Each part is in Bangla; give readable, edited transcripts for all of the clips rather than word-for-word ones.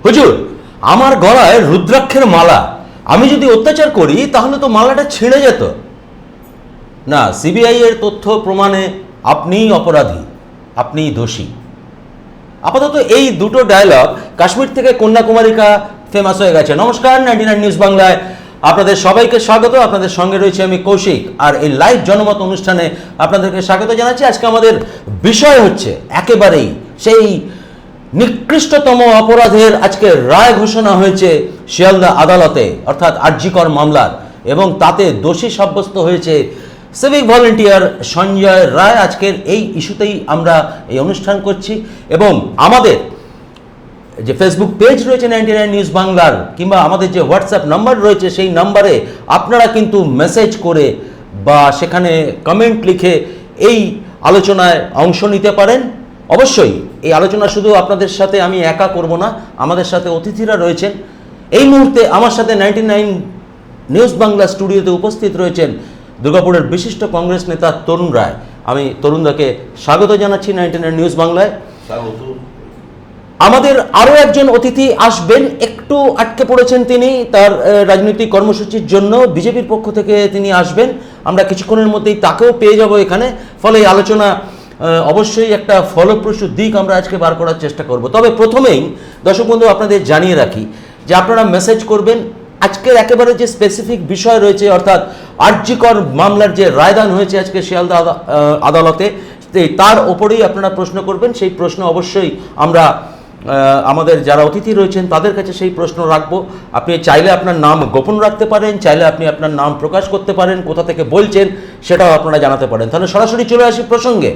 হুজুর, আমার গলায় রুদ্রাক্ষের মালা, আমি যদি অত্যাচার করি তাহলে তো মালাটা ছিঁড়ে যেত। না, সিবিআই এর তথ্য প্রমাণে আপনিই অপরাধী, আপনিই দোষী। আপাতত এই দুটো ডায়লগ কাশ্মীর থেকে কন্যাকুমারিকা ফেমাস হয়ে গেছে। নমস্কার, 99 নিউজ বাংলায় আপনাদের সবাইকে স্বাগত। আপনাদের সঙ্গে রয়েছে আমি কৌশিক, আর এই লাইভ জনমত অনুষ্ঠানে আপনাদেরকে স্বাগত জানাচ্ছি। আজকে আমাদের বিষয় হচ্ছে একেবারেই সেই নিকৃষ্টতম অপরাধের আজকে রায় ঘোষণা হয়েছে শিয়ালদা আদালতে, অর্থাৎ আরজিকর মামলার, এবং তাতে দোষী সাব্যস্ত হয়েছে সিভিক ভলেন্টিয়ার সঞ্জয় রায়। আজকের এই ইস্যুতেই আমরা এই অনুষ্ঠান করছি, এবং আমাদের যে ফেসবুক পেজ রয়েছে 99 নিউজ বাংলার, কিংবা আমাদের যে হোয়াটসঅ্যাপ নাম্বার রয়েছে, সেই নাম্বারে আপনারা কিন্তু মেসেজ করে বা সেখানে কমেন্ট লিখে এই আলোচনায় অংশ নিতে পারেন। অবশ্যই এই আলোচনা শুধু আপনাদের সাথে আমি একা করব না, আমাদের সাথে অতিথিরা রয়েছেন। এই মুহূর্তে আমার সাথে 99 নিউজ বাংলা স্টুডিওতে উপস্থিত রয়েছেন দুর্গাপুরের বিশিষ্ট কংগ্রেস নেতা তরুণ রায়। আমি তরুণদাকে স্বাগত জানাচ্ছি 99 নিউজ বাংলায়। আমাদের আরও একজন অতিথি আসবেন, একটু আটকে পড়েছেন তিনি তার রাজনৈতিক কর্মসূচির জন্য, বিজেপির পক্ষ থেকে তিনি আসবেন। আমরা কিছুক্ষণের মধ্যেই তাকেও পেয়ে যাব এখানে। ফলে এই আলোচনা অবশ্যই একটা ফলপ্রসূ দিক আমরা আজকে বার করার চেষ্টা করব। তবে প্রথমেই দর্শক বন্ধু আপনাদের জানিয়ে রাখি যে আপনারা মেসেজ করবেন আজকের একেবারে যে স্পেসিফিক বিষয় রয়েছে, অর্থাৎ আরজিকর মামলার যে রায়দান হয়েছে আজকে শিয়ালদা আদালতে, তার ওপরেই আপনারা প্রশ্ন করবেন। সেই প্রশ্ন অবশ্যই আমরা আমাদের যারা অতিথি রয়েছেন তাদের কাছে সেই প্রশ্ন রাখবো। আপনি চাইলে আপনার নাম গোপন রাখতে পারেন, চাইলে আপনি আপনার নাম প্রকাশ করতে পারেন, কোথা থেকে বলছেন সেটাও আপনারা জানাতে পারেন। তাহলে সরাসরি চলে আসি প্রসঙ্গে।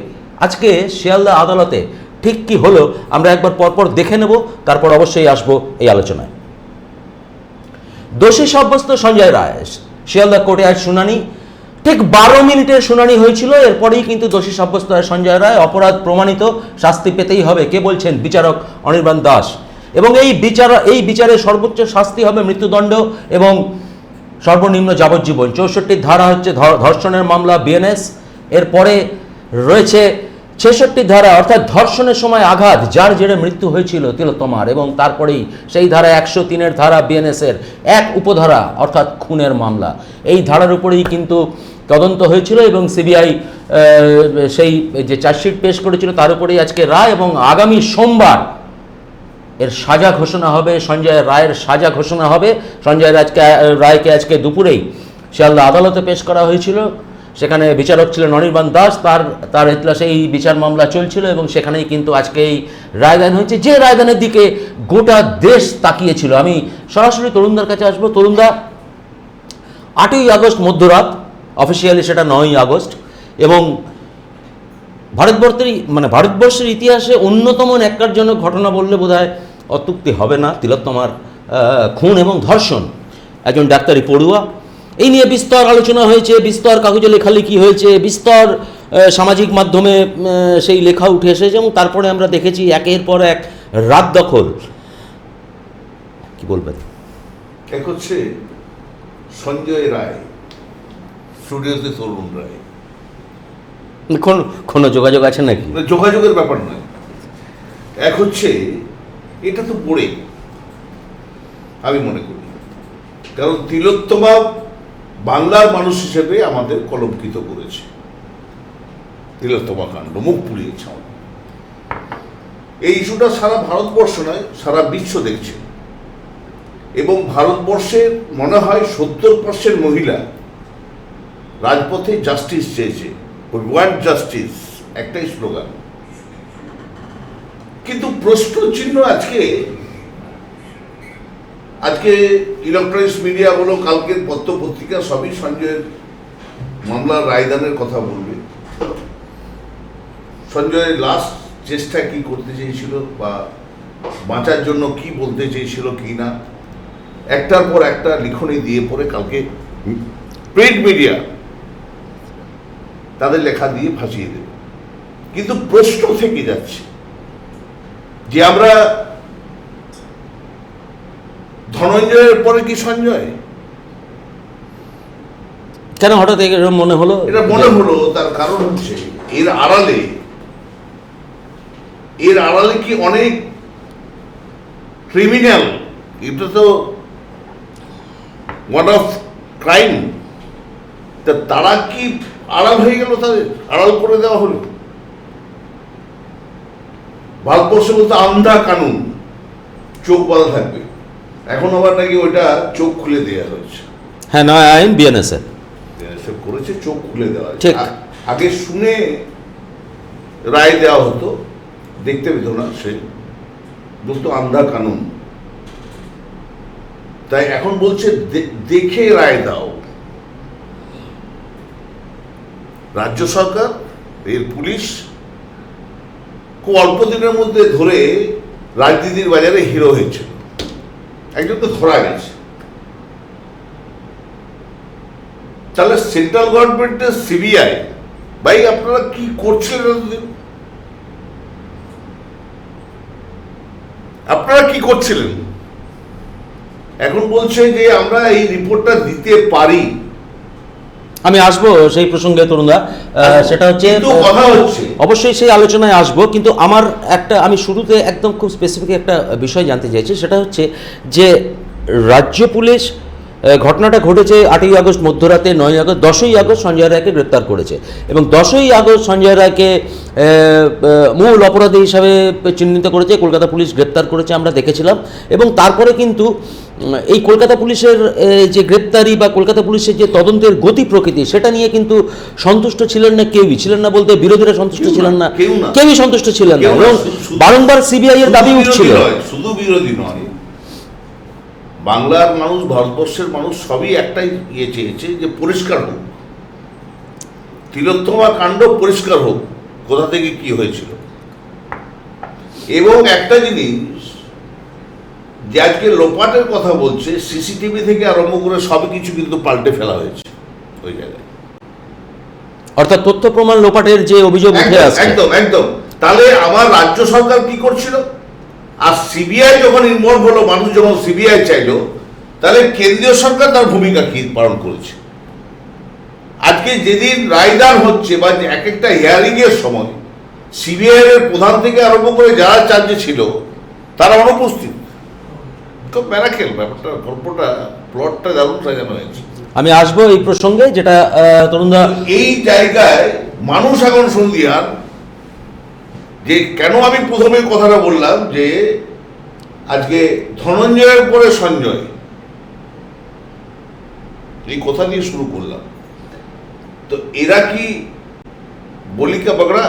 আজকে শিয়ালদা আদালতে ঠিক কি হলো আমরা একবার পরপর দেখে নেব, তারপর অবশ্যই আসবো এই আলোচনায়। দোষী সাব্যস্ত সঞ্জয় রায়, শিয়ালদা কোর্টে আজ শুনানি। ঠিক 12 মিনিটের শুনানি হয়েছিল, এরপরেই কিন্তু দোষী সাব্যস্ত হয় সঞ্জয় রায়। অপরাধ প্রমাণিত, শাস্তি পেতেই হবে। কে বলছেন? বিচারক অনির্বাণ দাস। এবং এই বিচারে সর্বোচ্চ শাস্তি হবে মৃত্যুদণ্ড এবং সর্বনিম্ন যাবজ্জীবন। 64 ধারা হচ্ছে ধর্ষণের মামলা, বিএনএস। এরপরে রয়েছে 66 ধারা, অর্থাৎ ধর্ষণের সময় আঘাত যার জেরে মৃত্যু হয়েছিল তিলোত্তমার, এবং তারপরেই সেই ধারা 103 ধারা বিএনএসের এক উপধারা, অর্থাৎ খুনের মামলা। এই ধারার উপরেই কিন্তু তদন্ত হয়েছিল এবং সিবিআই সেই যে চার্জশিট পেশ করেছিল তার উপরেই আজকে রায়, এবং আগামী সোমবার এর সাজা ঘোষণা হবে। সঞ্জয় রায়ের সাজা ঘোষণা হবে। সঞ্জয় রায়কে আজকে দুপুরেই শিয়ালদা আদালতে পেশ করা হয়েছিল। সেখানে বিচারক ছিলেন অনির্বাণ দাস, তার এজলাসে এই বিচার মামলা চলছিল, এবং সেখানেই কিন্তু আজকে এই রায়দান হয়েছে, যে রায়দানের দিকে গোটা দেশ তাকিয়েছিল। আমি সরাসরি তরুণদার কাছে আসবো। তরুণদা, 8ই আগস্ট মধ্যরাত, অফিসিয়ালি সেটা 9ই আগস্ট, এবং ভারতবর্ষের ইতিহাসে অন্যতম ন্যাক্কারজনক ঘটনা বললে বোধহয় অত্যুক্তি হবে না। তিলোত্তমার খুন এবং ধর্ষণ, একজন ডাক্তারি পড়ুয়া, এই নিয়ে বিস্তর আলোচনা হয়েছে, বিস্তর কাগজে লেখালেখি হয়েছে, বিস্তর সামাজিক মাধ্যমে সেই লেখা উঠে এসেছে, এবং তারপরে আমরা দেখেছি একের পর এক রাত দখল। কি বলবেন? এক হচ্ছে সঞ্জয় রায়, স্টুডিওতে তরুণ রায়। কোনো যোগাযোগ আছে নাকি? যোগাযোগের ব্যাপার নয়। এক হচ্ছে এটা তো পড়ে আমি মনে করি, কারণ তিলোত্তমা বাংলার মানুষ হিসেবে আমাদের কলঙ্কিত করেছে। তিলোত্তমা কাণ্ড মুখ পুড়িয়েছে। এই ইস্যুটা সারা ভারতবর্ষ নয়, সারা বিশ্ব দেখছে, এবং ভারতবর্ষের মনে হয় 70% মহিলা রাজপথে জাস্টিস চেয়েছে। উই ওয়ান্ট জাস্টিস, একটাই স্লোগান। কিন্তু প্রশ্ন চিহ্ন আজকে ইলেকট্রনিক্স মিডিয়া বলো, কালকের পত্র পত্রিকা সবই সঞ্জয়ের মামলার রায়দানের কথা বলবে। সঞ্জয়ের লাস্ট চেষ্টা কি করতে চেয়েছিল, বা বাঁচার জন্য কি বলতে চেয়েছিল কি না, একটার পর একটা লিখনি দিয়ে পড়ে কালকে প্রিন্ট মিডিয়া তাদের লেখা দিয়ে ফাঁসিয়ে দেবে। কিন্তু প্রশ্ন থেকে যাচ্ছে যে আমরা ধনঞ্জয়ের পরে কি সঞ্জয়? কেন হঠাৎ এরকম মনে হলো? এটা মনে হলো তার কারণ হচ্ছে এর আড়ালে কি অনেক ক্রিমিনাল, এটা তো ওয়ান অফ ক্রাইম। তারা কি আড়াল হয়ে গেল? তাদের আড়াল করে দেওয়া হলো। ভারতবর্ষে বলতে আন্ধা কানুন, চোখ বাঁধা থাকবে। এখন আবার নাকি ওইটা চোখ খুলে দেওয়া হয়েছে। হ্যাঁ, নয় আইন বিএনএসএ সব করেছে, চোখ খুলে দেওয়া হয়েছে। ঠিক। আগে শুনে রায় দেওয়া হতো, দেখতে পেত না, সে বলতো আন্ধা কানুন। তাই এখন বলছে দেখে রায় দাও। রাজ্য সরকার, এর পুলিশ খুব অল্প দিনের মধ্যে ধরে রাজনীতির বাজারে হিরো হয়েছিল। একজন তো ধরা গেছে। তাহলে সেন্ট্রাল গভর্নমেন্টের সিবিআই, ভাই আপনারা কি করছিলেন এতদিন? আপনারা কি করছিলেন? এখন বলছে যে আমরা এই রিপোর্টটা দিতে পারি। আমি আসবো সেই প্রসঙ্গে তরুণদা। সেটা হচ্ছে কথা হচ্ছে, অবশ্যই সেই আলোচনায় আসবো, কিন্তু আমার আমি শুরুতে একদম খুব স্পেসিফিক একটা বিষয় জানতে চাইছি। সেটা হচ্ছে যে রাজ্য পুলিশ ঘটনাটা ঘটেছে 8ই আগস্ট মধ্যরাতে, 9ই আগস্ট, 10ই আগস্ট সঞ্জয় রায়কে গ্রেপ্তার করেছে এবং 10ই আগস্ট সঞ্জয় রায়কে মূল অপরাধী হিসাবে চিহ্নিত করেছে, কলকাতা পুলিশ গ্রেপ্তার করেছে, আমরা দেখেছিলাম। এবং তারপরে কিন্তু এই কলকাতা পুলিশের যে গ্রেপ্তারি বা কলকাতা পুলিশের যে তদন্তের গতি প্রকৃতি, সেটা নিয়ে কিন্তু সন্তুষ্ট ছিলেন না কেউই, ছিলেন না বলতে বিরোধীরা সন্তুষ্ট ছিলেন না, কেউই সন্তুষ্ট ছিলেন না, এবং বারংবার সিবিআই এর দাবি উঠছিল। শুধু বিরোধী নয়, বাংলার মানুষ, ভারতবর্ষের মানুষ সবই একটাই চেয়েছে যে পরিষ্কার হোক, তিলোত্তমা কাণ্ড পরিষ্কার হোক, কোথা থেকে কি হয়েছিল। এবং একটা জিনিস যে আজকে লোপাটের কথা বলছে, সিসিটিভি থেকে আরম্ভ করে সবই কিছু কিন্তু পাল্টে ফেলা হয়েছে ওই জায়গায়। অর্থাৎ তথ্য প্রমাণ লোপাটের যে অভিযোগ উঠে আসছে, একদম একদম। তাহলে আমার রাজ্য সরকার কি করছিল? আর সিবিআই যখন ইনভলভ হলো, মানুষ যখন সিবিআই চাইলো, তাহলে কেন্দ্রীয় সরকার তার ভূমিকা কি পালন করেছে? আজকে যেদিন রায়দান হচ্ছে বা এক একটা হিয়ারিং এর সময় সিবিআই এর প্রধান থেকে আরম্ভ করে যারা চার্জে ছিল তারা অনুপস্থিত। খুব ম্যারাকেল ব্যাপারটা, গল্পটা, প্লটটা দারুণ সাজানো হয়েছে। আমি আসবো এই প্রসঙ্গে, যেটা তরুণদা এই জায়গায় মানুষ এখন সন্ধিয়ার যে কেন আমি প্রথমে কথাটা বললাম যে আজকে ধনঞ্জয়ের পরে সঞ্জয়, এই কথা নিয়ে শুরু করলাম। তো এরা কি বলিকা বগড়া?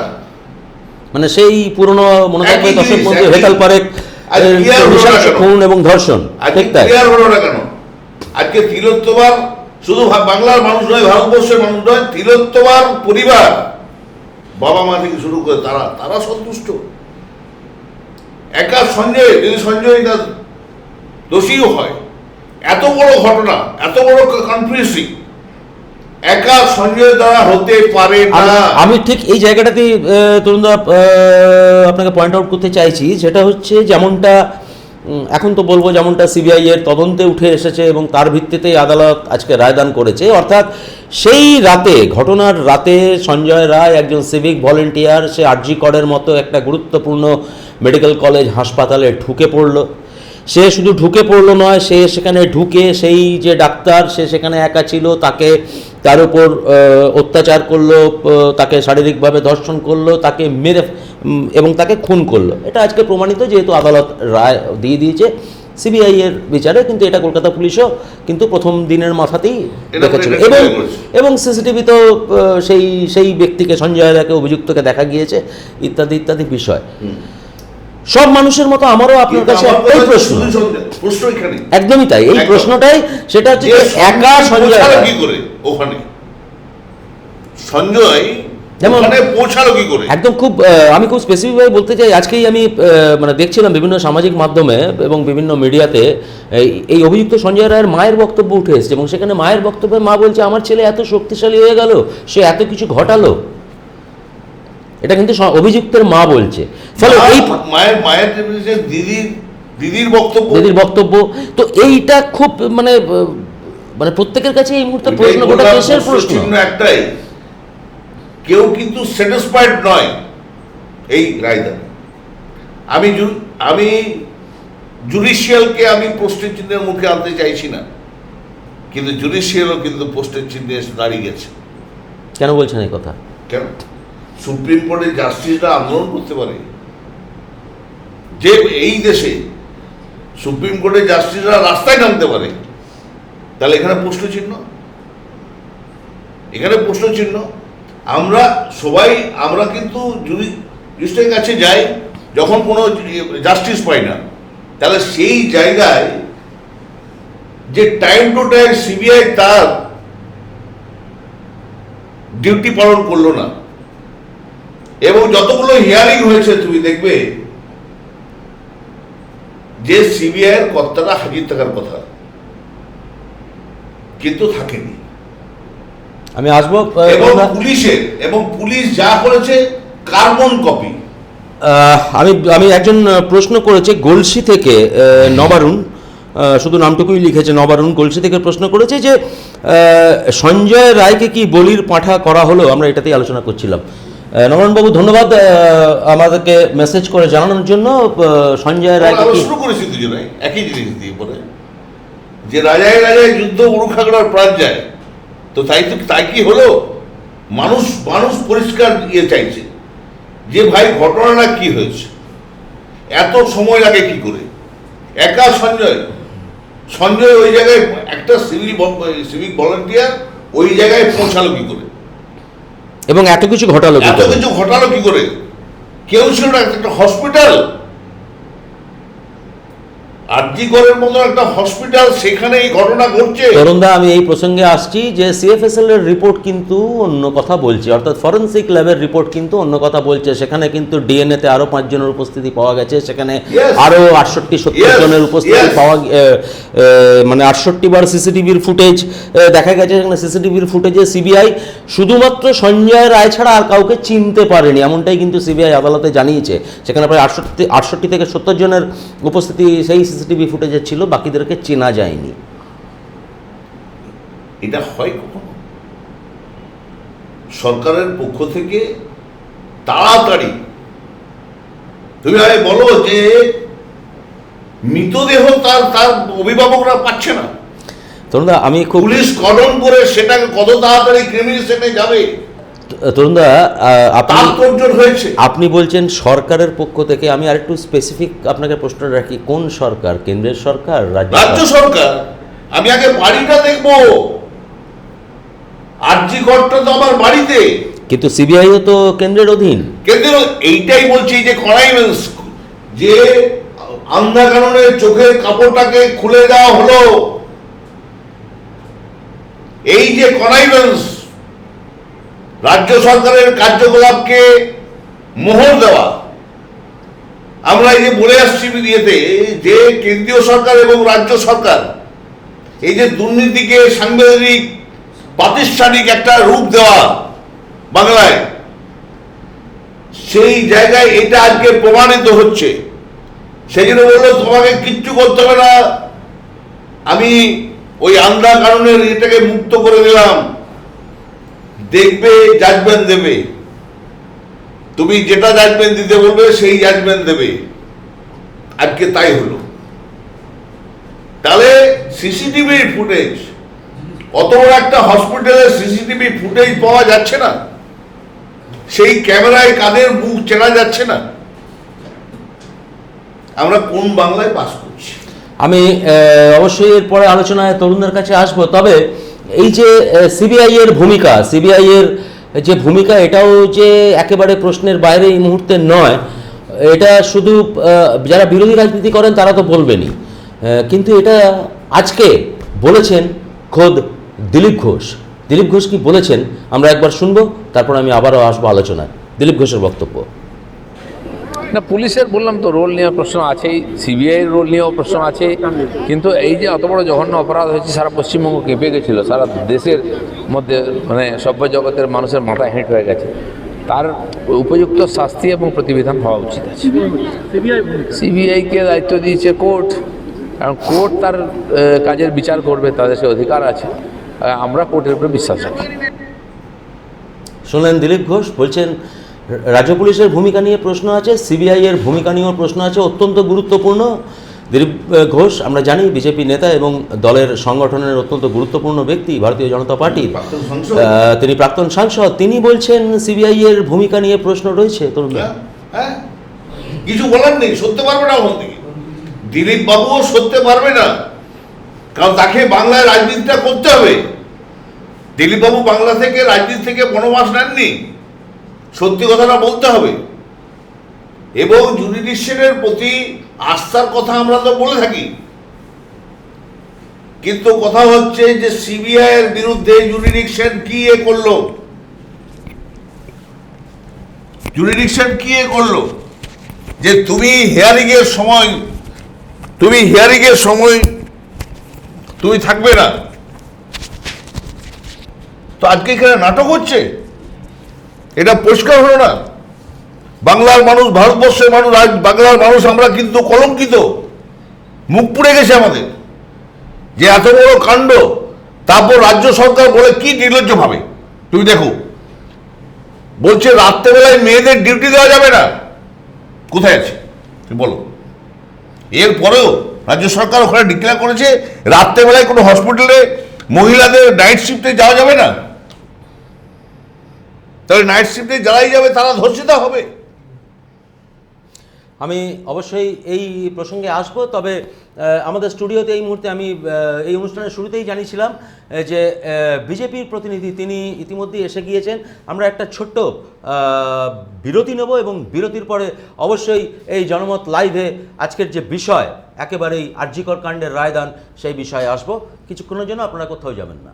মানে সেই পুরনো মনে থাকবে দশক মধ্যে হেতাল পারেক খুন এবং ধর্ষণ। ক্লিয়ার হলো না কেন? আজকে তিলোত্তমার শুধু বাংলার মানুষ নয়, ভারতবর্ষের মানুষ নয়, তিলোত্তমার পরিবার, বাবা মা থেকে শুরু করে তারা সন্তুষ্ট। একা সঞ্জয়, যদি সঞ্জয় দোষীও হয়, এত বড় ঘটনা, এত বড় কনফ্লিক্ট একা সঞ্জয় দ্বারা হতে পারে না। আমি ঠিক এই জায়গাটাতেই তরুণদা আপনাকে পয়েন্ট আউট করতে চাইছি, যেটা হচ্ছে যেমনটা এখন তো বলবো যেমনটা সিবিআই এর তদন্তে উঠে এসেছে এবং তার ভিত্তিতেই আদালত আজকে রায়দান করেছে। অর্থাৎ সেই রাতে, ঘটনার রাতে সঞ্জয় রায় একজন সিভিক ভলেন্টিয়ার, সে আরজি করের মতো একটা গুরুত্বপূর্ণ মেডিকেল কলেজ হাসপাতালে ঢুকে পড়ল। সে শুধু ঢুকে পড়লো নয়, সে সেখানে ঢুকে সেই যে ডাক্তার, সে সেখানে একা ছিল, তার উপর অত্যাচার করলো, তাকে শারীরিকভাবে ধর্ষণ করলো, তাকে মেরে এবং তাকে খুন করলো। এটা আজকে প্রমাণিত, যেহেতু আদালত রায় দিয়ে দিয়েছে সিবিআই এর বিচারে। কিন্তু এটা কলকাতা পুলিশও কিন্তু প্রথম দিনের মাথাতেই দেখেছিল, এবং সিসিটিভি তো সেই ব্যক্তিকে, সঞ্জয় রায়কে, অভিযুক্তকে দেখা গিয়েছে, ইত্যাদি ইত্যাদি বিষয়। সব মানুষের মতো আমারও আপনার কাছে একটাই প্রশ্ন, একদমই তাই, এই প্রশ্নটাই, সেটা হচ্ছে একা সঞ্জয় কি করে ওখানে, সঞ্জয় যেমন পৌঁছালো কি করে, একদম খুব আমি খুব স্পেসিফিকভাবে বলতে চাই। আজকেই আমি মানে দেখছিলাম বিভিন্ন সামাজিক মাধ্যমে এবং বিভিন্ন মিডিয়াতে এই অভিযুক্ত সঞ্জয় রায়ের মায়ের বক্তব্য উঠে এসেছে, এবং সেখানে মায়ের বক্তব্যে মা বলছে আমার ছেলে এত শক্তিশালী হয়ে গেল, সে এত কিছু ঘটালো। এটা কিন্তু অভিযুক্তের মা বলছে। ফলে এই মায়ের দিদির বক্তব্য তো এইটা খুব মানে প্রত্যেকের কাছে এই মুহূর্তে প্রশ্ন, গোটা দেশের প্রশ্ন একটাই, কেউ কিন্তু স্যাটিসফাইড নয় এই রায়দান। আমি জুডিশিয়ালকে আমি প্রশ্নের চিহ্নের মুখে আনতে চাইছি না, কিন্তু জুডিশিয়ালও কিন্তু প্রশ্নের চিহ্নে এসে দাঁড়িয়ে গেছে। কেন বলছেন এই কথা? কেন? সুপ্রিম কোর্টের জাস্টিসরা আন্দোলন করতে পারে? যে এই দেশে সুপ্রিম কোর্টের জাস্টিসরা রাস্তায় নামতে পারে, তাহলে এখানে প্রশ্ন চিহ্ন, এখানে প্রশ্ন চিহ্ন। আমরা কিন্তু জুডিশিয়ালের কাছে যাই যখন কোনো জাস্টিস পাই না, তাহলে সেই জায়গায় যে টাইম টু টাইম সিবিআই তার ডিউটি পালন করলো না, এবং যতগুলো হিয়ারিং হয়েছে তুমি দেখবে যে সিবিআই এর কর্তারা হাজির থাকার কথা কিন্তু থাকেনি। আমি আসবো এবং পুলিশ যা করেছে কার্বন কপি। আমি একজন প্রশ্ন করেছে গলসি থেকে নবারুণ, শুধু নামটুকুই লিখেছে নবারুণ, গলসি থেকে প্রশ্ন করেছে যে সঞ্জয় রায়কে কি বলির পাঁঠা করা হলো? আমরা এটাতেই আলোচনা করছিলাম। নবারুণবাবু ধন্যবাদ আমাদেরকে মেসেজ করে জানানোর জন্য। সঞ্জয় রায়কে কি শুরু করেছি দুজনে একই জিনিস দিয়ে বলে যে রাজায় রাজায় যুদ্ধ উড়ুখাগড়ার প্রাণ যায়, তো তাই কি হলো? মানুষ পরিষ্কার চাইছে যে ভাই ঘটনাটা কি হয়েছে, এত সময় লাগে কি করে? একা সঞ্জয় ওই জায়গায় একটা সিভিক ভলান্টিয়ার ওই জায়গায় পৌঁছালো কি করে, এবং এত কিছু ঘটালো কি করে? কেউ ছিল না, একটা হসপিটাল, আরজিকরের মতো একটা হসপিটাল, সেখানে এই ঘটনা ঘটছে। তরুণদা, আমি এই প্রসঙ্গে আসছি যে সিএফএসএল এর রিপোর্ট কিন্তু অন্য কথা বলছে, অর্থাৎ ফরেন্সিক ল্যাবের রিপোর্ট কিন্তু অন্য কথা বলছে। সেখানে কিন্তু ডিএনএ তে আরো 5 জনের উপস্থিতি পাওয়া গেছে, সেখানে আরো 68-70 জনের উপস্থিতি পাওয়া, মানে 68 বার সিসিটিভির ফুটেজ দেখা গেছে। সেখানে সিসিটিভির ফুটেজে সিবিআই শুধুমাত্র সঞ্জয় রায় ছাড়া আর কাউকে চিনতে পারেনি, এমনটাই কিন্তু সিবিআই আদালতে জানিয়েছে। সেখানে প্রায় 68 থেকে 70 জনের উপস্থিতি সেই সিসিটিভি ফুটেজে ছিল, বাকিদেরকে চেনা যায়নি। এটা হয় কখনো? সরকারের পক্ষ থেকে তাড়াতাড়ি তুমি বলো যে মৃতদেহ তার অভিভাবকরা পাচ্ছে না, তরুণদা আমি খুব পুলিশ কর্ডন করে সেটাকে কত তাড়াতাড়ি ক্রিমিনেশনে যাবে? তরুণদা হয়েছে। আপনি বলছেন সরকারের পক্ষ থেকে, আমি আরেকটু স্পেসিফিক আপনাকে প্রশ্ন রাখি, কোন সরকার? কেন্দ্রের সরকার, রাজ্য সরকার? আমি আগে বাড়িটা দেখবো, আরজিকরটা তো আমার বাড়িতে, কিন্তু সিবিআইও তো কেন্দ্রের অধীন। এইটাই বলছি যে কনাইভেন্স, যে আন্ধা কারণে চোখের কাপড়টাকে খুলে দেওয়া হলো, এই যে কনাইভেন্স, রাজ্য সরকারের কার্যকলাপকে মোহর দেওয়া। আমরা এই যে বলে আসছি বিয়েতে যে কেন্দ্রীয় সরকার এবং রাজ্য সরকার এই যে দুর্নীতিকে সাংবিধানিক প্রাতিষ্ঠানিক একটা রূপ দেওয়া বাংলায়, সেই জায়গায় এটা আজকে প্রমাণিত হচ্ছে। সেই জন্য বললো তোমাকে কিচ্ছু করতে হবে না, আমি ওই আন্ধা কারণের এটাকে মুক্ত করে দিলাম, দেখবে জাজমেন্ট দেবে, তুমি যেটা জাজমেন্ট দিতে বলবে সেই জাজমেন্ট দেবে। আজকে তাই হলো। তাহলে সিসিটিভি ফুটেজ, অত বড় একটা হসপিটালের সিসিটিভি ফুটেজ পাওয়া যাচ্ছে না, সেই ক্যামেরায় কাদের মুখ চেনা যাচ্ছে না, আমরা কোন বাংলায় বাস করছি? আমি অবশ্যই এরপরে আলোচনায় তরুণদের কাছে আসবো, তবে এই যে সিবিআই এর যে ভূমিকা এটাও যে একেবারে প্রশ্নের বাইরে এই মুহূর্তে নয়। এটা শুধু যারা বিরোধী রাজনীতি করেন তারা তো বলবেনই, কিন্তু এটা আজকে বলেছেন খোদ দিলীপ ঘোষ কি বলেছেন আমরা একবার শুনবো, তারপর আমি আবারও আসবো আলোচনায়। দিলীপ ঘোষের বক্তব্য। না, পুলিশের বললাম তো রোল নেওয়ার প্রশ্ন আছেই, সিবিআইয়ের রোল নিয়েও প্রশ্ন আছে, কিন্তু এই যে অত বড় জঘন্য অপরাধ হয়েছে, সারা পশ্চিমবঙ্গ কেঁপে গেছিলো, সারা দেশের মধ্যে মানে সভ্য জগতের মানুষের মাথা হেঁট হয়ে গেছে, তার উপযুক্ত শাস্তি এবং প্রতিবিধান হওয়া উচিত আছে। সিবিআইকে দায়িত্ব দিয়েছে কোর্ট, কারণ কোর্ট তার কাজের বিচার করবে, তাদের সে অধিকার আছে, আমরা কোর্টের উপরে বিশ্বাস রাখি। শুনলেন দিলীপ ঘোষ বলছেন রাজ্য পুলিশের ভূমিকা নিয়ে প্রশ্ন আছে, সিবিআই এর ভূমিকা নিয়েও প্রশ্ন আছে, অত্যন্ত গুরুত্বপূর্ণ। দিলীপ ঘোষ আমরা জানি বিজেপি নেতা এবং দলের সংগঠনের অত্যন্ত গুরুত্বপূর্ণ ব্যক্তি, ভারতীয় জনতা পার্টির তিনি প্রাক্তন সাংসদ। তিনি বলছেন সিবিআই এর ভূমিকা নিয়ে প্রশ্ন রয়েছে তরুণরা। হ্যাঁ, কিছু বলার নেই, সরতে পারবে না ওখান থেকে। দিলীপ বাবুও সরতে পারবে না, কারণ তাকে বাংলায় রাজনীতিটা করতে হবে। দিলীপ বাবু বাংলা থেকে রাজনীতি থেকে বনবাস নেননি, সত্যি কথাটা বলতে হবে। এবং জুডিশিয়ালের প্রতি আস্থার কথা আমরা তো বলে থাকি, কিন্তু কথা হচ্ছে যে সিবিআই এর বিরুদ্ধে জুডিশিয়াল কি করলো, জুডিশিয়াল কি করলো যে তুমি হিয়ারিং এর সময় তুমি থাকবে না। তো আজকে এখানে নাটক হচ্ছে, এটা পরিষ্কার হলো না। বাংলার মানুষ, ভারতবর্ষের মানুষ, আজ বাংলার মানুষ আমরা কিন্তু কলঙ্কিত, মুখ পুড়ে গেছে আমাদের যে এত বড় কাণ্ড। তারপর রাজ্য সরকার বলে কি নির্লজ্জ ভাবে, তুমি দেখো, বলছে রাত্রেবেলায় মেয়েদের ডিউটি দেওয়া যাবে না। কোথায় আছে তুমি বলো? এরপরেও রাজ্য সরকার ওখানে ডিক্লেয়ার করেছে রাত্রেবেলায় কোনো হসপিটালে মহিলাদের নাইট শিফটে যাওয়া যাবে না। তাহলে নাইট শিফটে যারাই যাবে তারা ধর্ষিত হবে। আমি অবশ্যই এই প্রসঙ্গে আসব, তবে আমাদের স্টুডিওতে এই মুহূর্তে আমি এই অনুষ্ঠানের শুরুতেই জানিয়েছিলাম যে বিজেপির প্রতিনিধি তিনি ইতিমধ্যেই এসে গিয়েছেন। আমরা একটা ছোট্ট বিরতি নেব এবং বিরতির পরে অবশ্যই এই জনমত লাইভে আজকের যে বিষয়, একেবারেই আরজিকর কাণ্ডের রায়দান, সেই বিষয়ে আসব। কিছুক্ষণের জন্য আপনারা কোথাও যাবেন না।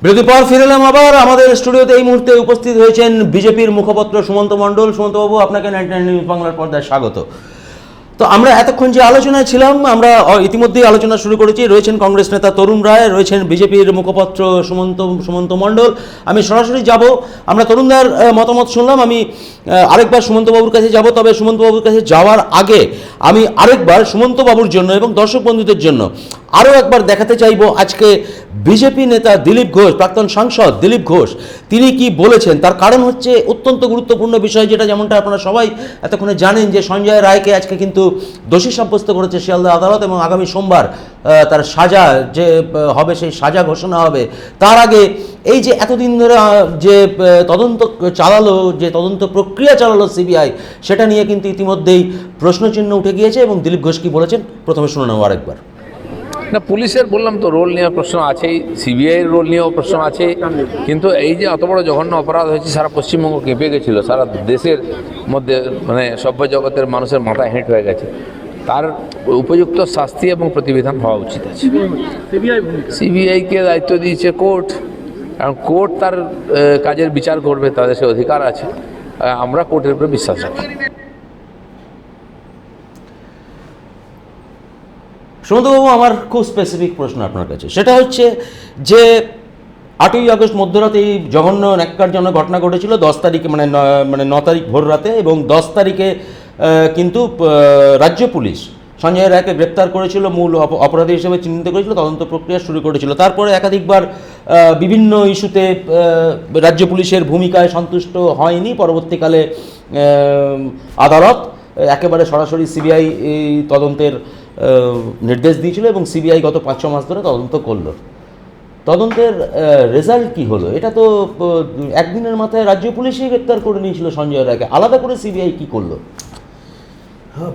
বিরতির পর ফিরে এলাম আবার। আমাদের স্টুডিওতে এই মুহূর্তে উপস্থিত হয়েছেন বিজেপির মুখপাত্র সুমন্ত মণ্ডল। সুমন্তবাবু, আপনাকে 99 নিউজ বাংলার পর্দায় স্বাগত। তো আমরা এতক্ষণ যে আলোচনায় ছিলাম, আমরা ইতিমধ্যেই আলোচনা শুরু করেছি। রয়েছেন কংগ্রেস নেতা তরুণ রায়, রয়েছেন বিজেপির মুখপাত্র সুমন্ত মণ্ডল। আমি সরাসরি যাব, আমরা তরুণদার মতামত শুনলাম, আমি আরেকবার সুমন্তবাবুর কাছে যাব। তবে সুমন্তবাবুর কাছে যাওয়ার আগে আমি আরেকবার সুমন্তবাবুর জন্য এবং দর্শক বন্ধুদের জন্য আরও একবার দেখাতে চাইব আজকে বিজেপি নেতা দিলীপ ঘোষ, প্রাক্তন সাংসদ দিলীপ ঘোষ, তিনি কি বলেছেন। তার কারণ হচ্ছে অত্যন্ত গুরুত্বপূর্ণ বিষয়, যেটা যেমনটা আপনারা সবাই এতক্ষণে জানেন যে সঞ্জয় রায়কে আজকে কিন্তু দোষী সাব্যস্ত করেছে শিয়ালদা আদালত, এবং আগামী সোমবার তার সাজা যে হবে সেই সাজা ঘোষণা হবে। তার আগে এই যে এতদিন ধরে যে তদন্ত চালালো, যে তদন্ত প্রক্রিয়া চালালো সিবিআই, সেটা নিয়ে কিন্তু ইতিমধ্যেই প্রশ্নচিহ্ন উঠে গিয়েছে। এবং দিলীপ ঘোষ কি বলেছেন প্রথমে শুনে নেব আরেকবার। না, পুলিশের বললাম তো রোল নেওয়ার প্রশ্ন আছেই, সিবিআইয়ের রোল নিয়েও প্রশ্ন আছে। কিন্তু এই যে অত বড় জঘন্য অপরাধ হয়েছে, সারা পশ্চিমবঙ্গ কেঁপে গেছিলো, সারা দেশের মধ্যে মানে সভ্য জগতের মানুষের মাথা হেঁট হয়ে গেছে। তার উপযুক্ত শাস্তি এবং প্রতিবিধান হওয়া উচিত আছে। সিবিআইকে দায়িত্ব দিয়েছে কোর্ট, কারণ কোর্ট তার কাজের বিচার করবে, তাদের সে অধিকার আছে। আমরা কোর্টের উপরে বিশ্বাস রাখি। সুমন্তবাবু, আমার খুব স্পেসিফিক প্রশ্ন আপনার কাছে, সেটা হচ্ছে যে 8ই আগস্ট মধ্যরাতে এই জঘন্য ন্যাক্কারজনক ঘটনা ঘটেছিল 10 তারিখে, মানে 9 তারিখ ভোর রাতে, এবং 10 তারিখে কিন্তু রাজ্য পুলিশ সঞ্জয় রায়কে গ্রেপ্তার করেছিল, মূল অপরাধী হিসেবে চিহ্নিত করেছিল, তদন্ত প্রক্রিয়া শুরু করেছিল। তারপরে একাধিকবার বিভিন্ন ইস্যুতে রাজ্য পুলিশের ভূমিকায় সন্তুষ্ট হয়নি। পরবর্তীকালে আদালত একেবারে সরাসরি সিবিআই তদন্তের নির্দেশ দিয়েছিল এবং সিবিআই গত 5-6 মাস ধরে তদন্ত করলো। তদন্তের রেজাল্ট কি হলো? এটা তো একদিনের মাথায় রাজ্য পুলিশই গ্রেপ্তার করে নিয়েছিল সঞ্জয় রায়কে, আলাদা করে সিবিআই কি করলো?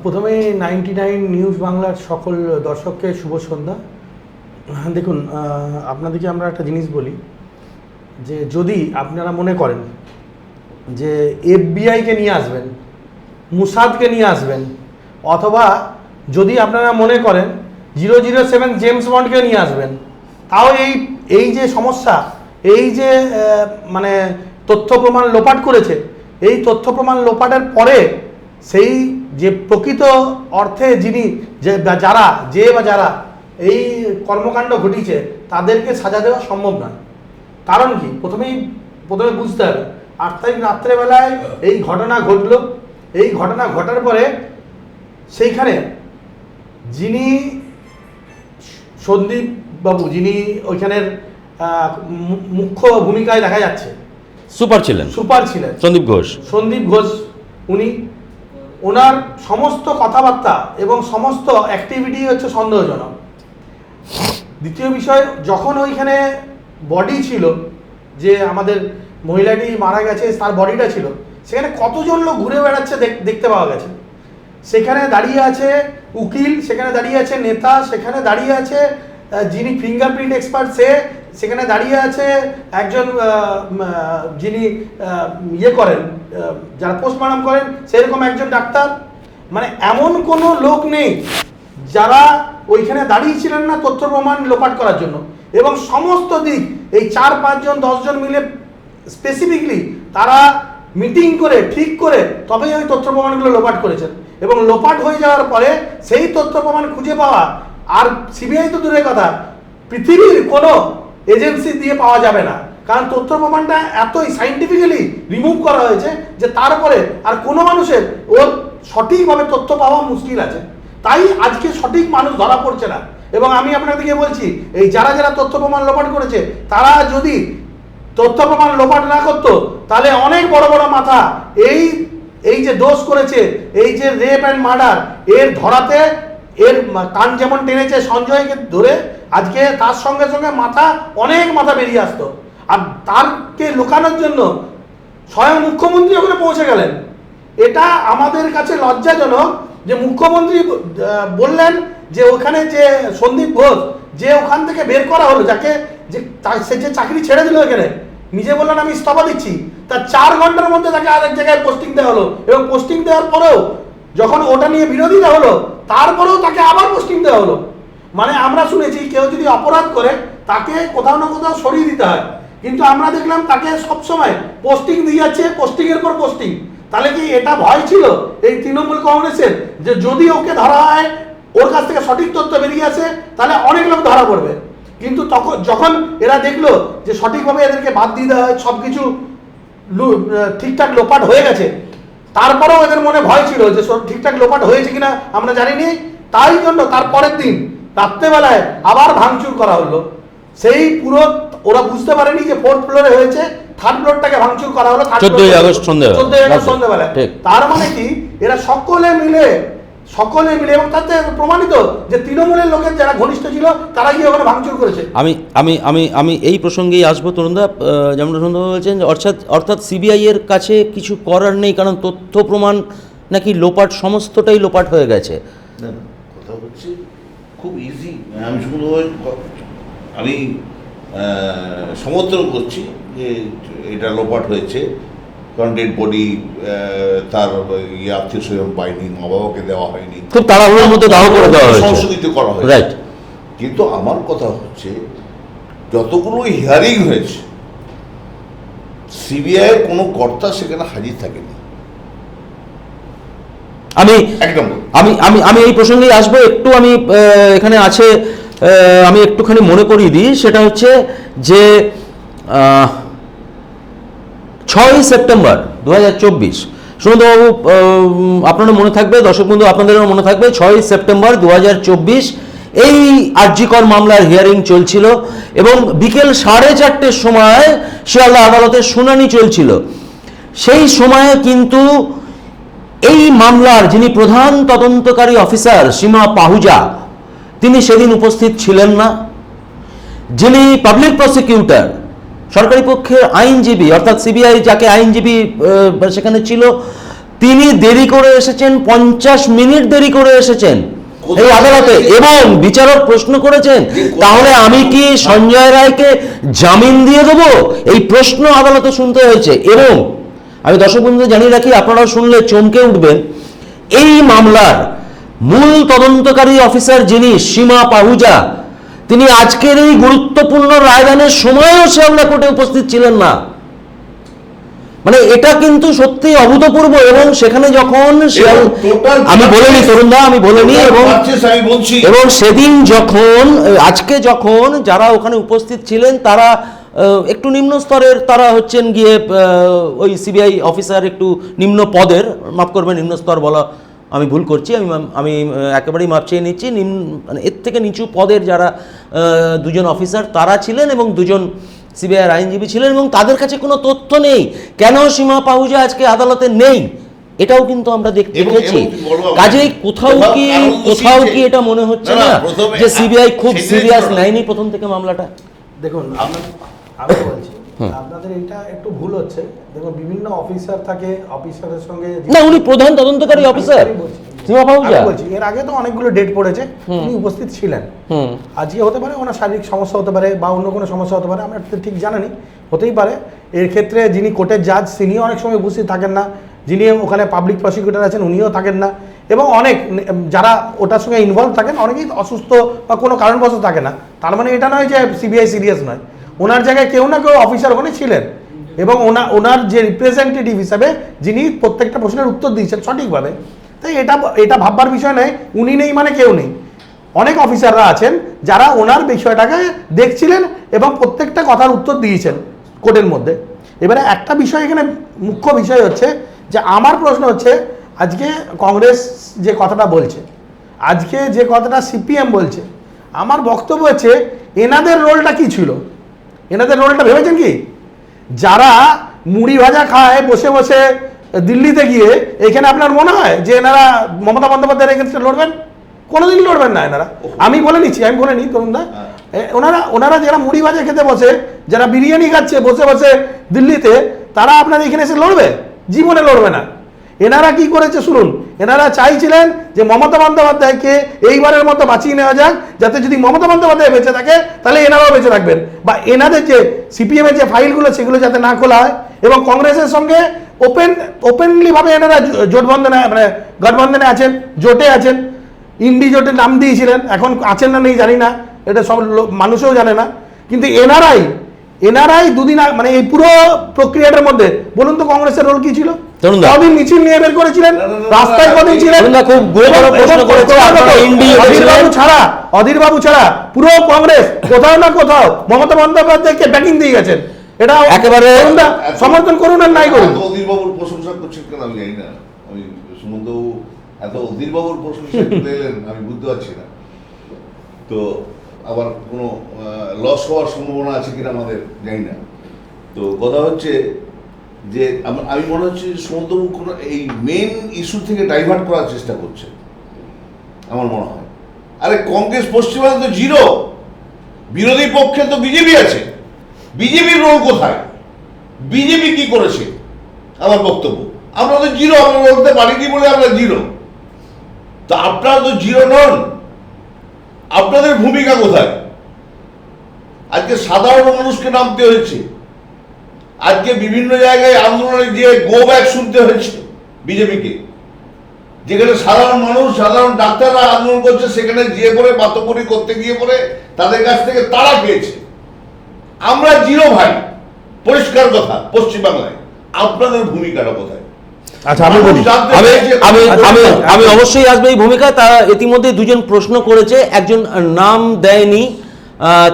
প্রথমে 99 নিউজ বাংলার সকল দর্শককে শুভ সন্ধ্যা। দেখুন, আপনাদেরকে আমরা একটা জিনিস বলি যে যদি আপনারা মনে করেন যে এফবিআইকে নিয়ে আসবেন, মুসাদকে নিয়ে আসবেন, অথবা যদি আপনারা মনে করেন 007 জেমস বন্ডকে নিয়ে আসবেন, তাও এই যে সমস্যা, এই যে মানে তথ্য প্রমাণ লোপাট করেছে, এই তথ্য প্রমাণ লোপাটের পরে সেই যে প্রকৃত অর্থে যিনি যারা এই কর্মকাণ্ড ঘটিয়েছে তাদেরকে সাজা দেওয়া সম্ভব নয়। কারণ কি, প্রথমে বুঝতে হবে 8 তারিখ রাত্রেবেলায় এই ঘটনা ঘটলো। এই ঘটনা ঘটার পরে সেইখানে যিনি সন্দীপ বাবু, যিনি ওইখানের মুখ্য ভূমিকায় দেখা যাচ্ছে, সুপার ছিলেন সন্দীপ ঘোষ, উনি ওনার সমস্ত কথাবার্তা এবং সমস্ত অ্যাক্টিভিটি হচ্ছে সন্দেহজনক। দ্বিতীয় বিষয়, যখন ওইখানে বডি ছিল, যে আমাদের মহিলাটি মারা গেছে তার বডিটা ছিল, সেখানে কতজন লোক ঘুরে বেড়াচ্ছে দেখতে পাওয়া গেছে। সেখানে দাঁড়িয়ে আছে উকিল, সেখানে দাঁড়িয়ে আছে নেতা, সেখানে দাঁড়িয়ে আছে যিনি ফিঙ্গারপ্রিন্ট এক্সপার্ট, সেখানে দাঁড়িয়ে আছে একজন যিনি করেন, যারা পোস্টমর্টম করেন সেরকম একজন ডাক্তার। মানে এমন কোনো লোক নেই যারা ওইখানে দাঁড়িয়ে ছিলেন না তথ্য প্রমাণ লোপাট করার জন্য। এবং সমস্ত দিক এই 4-5 জন 10 জন মিলে স্পেসিফিকলি তারা মিটিং করে ঠিক করে তবেই ওই তথ্য প্রমাণগুলো লোপাট করেছেন। এবং লোপাট হয়ে যাওয়ার পরে সেই তথ্য প্রমাণ খুঁজে পাওয়া, আর সিবিআই তো দূরের কথা, পৃথিবীর কোনো এজেন্সি দিয়ে পাওয়া যাবে না, কারণ তথ্য প্রমাণটা এতই সাইন্টিফিক্যালি রিমুভ করা হয়েছে যে তারপরে আর কোনো মানুষের ওর সঠিকভাবে তথ্য পাওয়া মুশকিল আছে। তাই আজকে সঠিক মানুষ ধরা পড়ছে না। এবং আমি আপনাদেরকে বলছি, এই যারা তথ্য প্রমাণ লোপাট করেছে, তারা যদি তথ্য প্রমাণ লোপাট না করতো, তাহলে অনেক বড় বড় মাথা এই যে দোষ করেছে, এই যে রেপ অ্যান্ড মার্ডার, এর ধরাতে এর কান যেমন টেনেছে সঞ্জয়কে ধরে, আজকে তার সঙ্গে সঙ্গে অনেক মাথা বেরিয়ে আসতো। আর তারকে লুকানোর জন্য স্বয়ং মুখ্যমন্ত্রী ওখানে পৌঁছে গেলেন। এটা আমাদের কাছে লজ্জাজনক যে মুখ্যমন্ত্রী বললেন যে ওখানে যে সন্দীপ ঘোষ, যে ওখান থেকে বের করা হলো, সে যে চাকরি ছেড়ে দিল, এখানে নিজে বললেন আমি ইস্তফা দিচ্ছি, তার 4 ঘন্টার মধ্যে তাকে আরেক জায়গায় পোস্টিং দেওয়া হলো। এবং পোস্টিং দেওয়ার পরেও যখন ওটা নিয়ে বিরোধিতা হলো, তারপরেও তাকে আবার পোস্টিং দেওয়া হলো। মানে আমরা শুনেছি কেউ যদি অপরাধ করে তাকে কোথাও না কোথাও সরিয়ে দিতে হয়, কিন্তু আমরা দেখলাম তাকে সবসময় পোস্টিং দিয়ে যাচ্ছে, পোস্টিংয়ের পর পোস্টিং। তাহলে কি এটা ভয় ছিল এই তৃণমূল কংগ্রেসের যে যদি ওকে ধরা হয়, ওর কাছ থেকে সঠিক তথ্য বেরিয়ে আসে, তাহলে অনেক লোক ধরা পড়বে? কিন্তু যখন এরা দেখলো যে সঠিকভাবে এদেরকে বাদ দিয়ে দেওয়া হয়, সব কিছু ঠিকঠাক লোপাট হয়ে গেছে, তারপরেও এদের মনে ভয় ছিল যে ঠিকঠাক লোপাট হয়েছে কিনা আমরা জানিনি। তাই জন্য তার পরের দিন রাত্রেবেলায় আবার ভাঙচুর করা হলো। সেই পুরো ওরা বুঝতে পারেনি যে 4th ফ্লোরে হয়েছে, 3rd ফ্লোরটাকে ভাঙচুর করা হলো 14ই আগস্ট সন্ধ্যাবেলায়। তার মানে কি, এরা সকলে মিলে এবং তাতে প্রমাণিত যে তৃণমূলের লোকের যারা ঘনিষ্ঠ ছিল তারা গিয়ে ওখানে ভাঙচুর করেছে। আমি এই প্রসঙ্গেই আসবো তরুণদা। যেমন তরুণদা বলছেন অর্থাৎ সিবিআই এর কাছে কিছু করার নেই, কারণ তথ্য প্রমাণ নাকি লোপাট, সমস্তটাই লোপাট হয়ে গেছে। না, কথা হচ্ছে খুব ইজি। আমি সমর্থন করছি যে এটা লোপাট হয়েছে, কারণ ডেড বডি তার আত্মীয় স্বজন পায়নি, মা বাবাকে দেওয়া হয়নি, খুব তাড়াহুড়োর মধ্যে দাহ করে দেওয়া হয়েছে, সংশোধিত করা হয়েছে, রাইট। কিন্তু আমার কথা হচ্ছে যতগুলো হিয়ারিং হয়েছে, সিবিআইয়ের কোনো কর্তা সেখানে হাজির থাকেনি। আমি এই প্রসঙ্গেই আসবো একটু। আমি এখানে আছে, আমি একটুখানি মনে করিয়ে দিই, সেটা হচ্ছে যে 6ই সেপ্টেম্বর 2024, সুন্দরবাবু আপনারও মনে থাকবে, দর্শক বন্ধু আপনাদেরও মনে থাকবে, 6ই সেপ্টেম্বর 2024 এই আরজিকর মামলার হিয়ারিং চলছিল এবং বিকেল 4:30টার সময় শিয়ালদা আদালতের শুনানি চলছিল। সেই সময়ে কিন্তু এই মামলার যিনি প্রধান তদন্তকারী অফিসার সীমা পাহুজা, তিনি সেদিন উপস্থিত ছিলেন না। যিনি পাবলিক প্রসিকিউটর, সরকারি পক্ষের আইনজীবী, অর্থাৎ সিবিআই যাকে আইনজীবী সেখানে ছিল, তিনি দেরি করে এসেছেন, 50 মিনিট দেরি করে এসেছেন এই আদালতে, এবং বিচারক প্রশ্ন করেছেন তাহলে আমি কি সঞ্জয় রায়কে জামিন দিয়ে দেবো, এই প্রশ্ন আদালতে শুনতে হয়েছে। এবং আমি দর্শক বন্ধুদের জানিয়ে রাখি, আপনারা শুনলে চমকে উঠবেন, এই মামলার মূল তদন্তকারী অফিসার যিনি সীমা পাহুজা, তিনি আজকের এই গুরুত্বপূর্ণ রায়দানের সময়ও শিয়ালদা কোর্টে উপস্থিত ছিলেন না। মানে এটা কিন্তু সত্যি অভূতপূর্ব। এবং সেখানে যখন আমি বলিনি তরুণদা, আমি বলিনি, এবং সেদিন যখন আজকে যখন যারা ওখানে উপস্থিত ছিলেন তারা একটু নিম্ন স্তরের, তারা হচ্ছেন গিয়ে ওই সিবিআই অফিসার, একটু নিম্ন পদের, মাফ করবেন নিম্ন স্তর বলা আমি ভুল করছি, আমি একেবারেই মাপ চেয়ে নিচ্ছি, মানে এর থেকে নিচু পদের যারা দুজন অফিসার তারা ছিলেন এবং দুজন সিবিআইয়ের আইনজীবী ছিলেন, এবং তাদের কাছে কোনো তথ্য নেই কেন সীমা পাহুজা আজকে আদালতে নেই, এটাও কিন্তু আমরা দেখেছি। কাজেই কোথাও কি এটা মনে হচ্ছে না যে সিবিআই খুব সিরিয়াস নেয়নি প্রথম থেকে মামলাটা? দেখুন, আমি বলছি আপনাদের এটা একটু ভুল হচ্ছে। দেখুন, বিভিন্ন অফিসার থাকে, অফিসারের সঙ্গে না, উনি প্রধান তদন্তকারী অফিসার সীমা পাহুজা। বলছি এর আগে তো অনেকগুলো ডেট পড়েছে, উনি উপস্থিত ছিলেন। আজকে হতে পারে ওনার শারীরিক সমস্যা হতে পারে বা অন্য কোনো সমস্যা হতে পারে, আমরা ঠিক জানি, হতেই পারে। এর ক্ষেত্রে যিনি কোর্টের জাজ তিনিও অনেক সময় উপস্থিত থাকেন না, যিনি ওখানে পাবলিক প্রসিকিউটর আছেন উনিও থাকেন না, এবং অনেক যারা ওটার সঙ্গে ইনভলভ থাকেন অনেকেই অসুস্থ বা কোনো কারণবশত থাকে না। তার মানে এটা নয় যে সিবিআই সিরিয়াস নয়, ওনার জায়গায় কেউ না কেউ অফিসার ওখানে ছিলেন, এবং ওনার যে রিপ্রেজেন্টেটিভ হিসাবে যিনি প্রত্যেকটা প্রশ্নের উত্তর দিয়েছেন সঠিকভাবে। তাই এটা ভাববার বিষয় নয় উনি নেই মানে কেউ নেই, অনেক অফিসাররা আছেন যারা ওনার বিষয়টাকে দেখছিলেন এবং প্রত্যেকটা কথার উত্তর দিয়েছেন কোর্টের মধ্যে। এবারে একটা বিষয় এখানে মুখ্য বিষয় হচ্ছে যে আমার প্রশ্ন হচ্ছে, আজকে কংগ্রেস যে কথাটা বলছে, আজকে যে কথাটা সিপিএম বলছে, আমার বক্তব্য হচ্ছে এনাদের রোলটা কি ছিল? এনাদের রোলটা ভেবেছেন কি? যারা মুড়ি ভাজা খায় বসে বসে দিল্লিতে গিয়ে, এখানে আপনার মনে হয় যে এনারা মমতা বন্দ্যোপাধ্যায়ের এগেনস্টে লড়বেন? কোনোদিন লড়বেন না এনারা। আমি বলে নিই তরুণদা, ওনারা যারা মুড়ি ভাজা খেতে বসে, যারা বিরিয়ানি খাচ্ছে বসে বসে দিল্লিতে, তারা আপনার এখানে এসে লড়বে? জীবনে লড়বে না। এনারা কি করেছে শুনুন, এনারা চাইছিলেন যে মমতা বন্দ্যোপাধ্যায়কে এইবারের মতো বাঁচিয়ে নেওয়া যাক, যাতে যদি মমতা বন্দ্যোপাধ্যায় বেঁচে থাকে তাহলে এনারাও বেঁচে থাকবেন, বা এনাদের যে সিপিএমের যে ফাইলগুলো সেগুলো যাতে না খোলা হয়, এবং কংগ্রেসের সঙ্গে ওপেনলি ভাবে এনারা জোটবন্ধনে, মানে গঠবন্ধনে আছেন, জোটে আছেন। ইন্ডি জোটের নাম দিয়েছিলেন, এখন আছেন না নেই জানি না, এটা সব মানুষও জানে না। কিন্তু এনারাই দুদিন মানে এই পুরো প্রক্রিয়াটার মধ্যে বলুন তো কংগ্রেসের রোল কি ছিল? কদিন মিছিল নিয়ে বের করেছিলেন, রাস্তায় কদিন ছিলেন? অধীর বাবু ছাড়া পুরো কংগ্রেস কোথাও না কোথাও মমতা বন্দ্যোপাধ্যায়কে ব্যাকিং দিয়ে গেছেন। এটা একেবারে সমর্থন করুন আর নাই করুন। অধীর বাবুর প্রশংসা করছেন কেন আমি জানি না, আমি সুমন্ত এত অধীর বাবুর প্রশংসা পেলেন আমি বুঝতে পারছি না। তো আবার কোনো লস হওয়ার সম্ভাবনা আছে কিনা আমাদের জানি না। তো কথা হচ্ছে যে আমি মনে হচ্ছে সুমন্তবাবু কোনো এই মেন ইস্যু থেকে ডাইভার্ট করার চেষ্টা করছে আমার মনে হয়। আরে কংগ্রেস পশ্চিমবঙ্গে তো জিরো, বিরোধী পক্ষে তো বিজেপি আছে, বিজেপির রোল কোথায়? বিজেপি কি করেছে? আমার বক্তব্য আমরা তো জিরো, আমরা বলতে পারিনি বলে আমরা জিরো। তো আপনারা তো জিরো নন, আপনাদের ভূমিকা কোথায়? আজকে সাধারণ মানুষকে নামতে হয়েছে, আজকে বিভিন্ন জায়গায় আন্দোলনে গিয়ে গো ব্যাক শুনতে হয়েছে বিজেপিকে। যেখানে সাধারণ মানুষ, সাধারণ ডাক্তাররা আন্দোলন করছে, সেখানে গিয়ে পরে বাতকরি করতে গিয়ে পরে তাদের কাছ থেকে তারা পেয়েছে। আমরা জিরো ভাই, পরিষ্কার কথা পশ্চিমবাংলায়। আপনাদের ভূমিকাটা কোথায়? আচ্ছা, আমি অবশ্যই আসবে এই ভূমিকায়। তা ইতিমধ্যে দুজন প্রশ্ন করেছে, একজন নাম দেয়নি,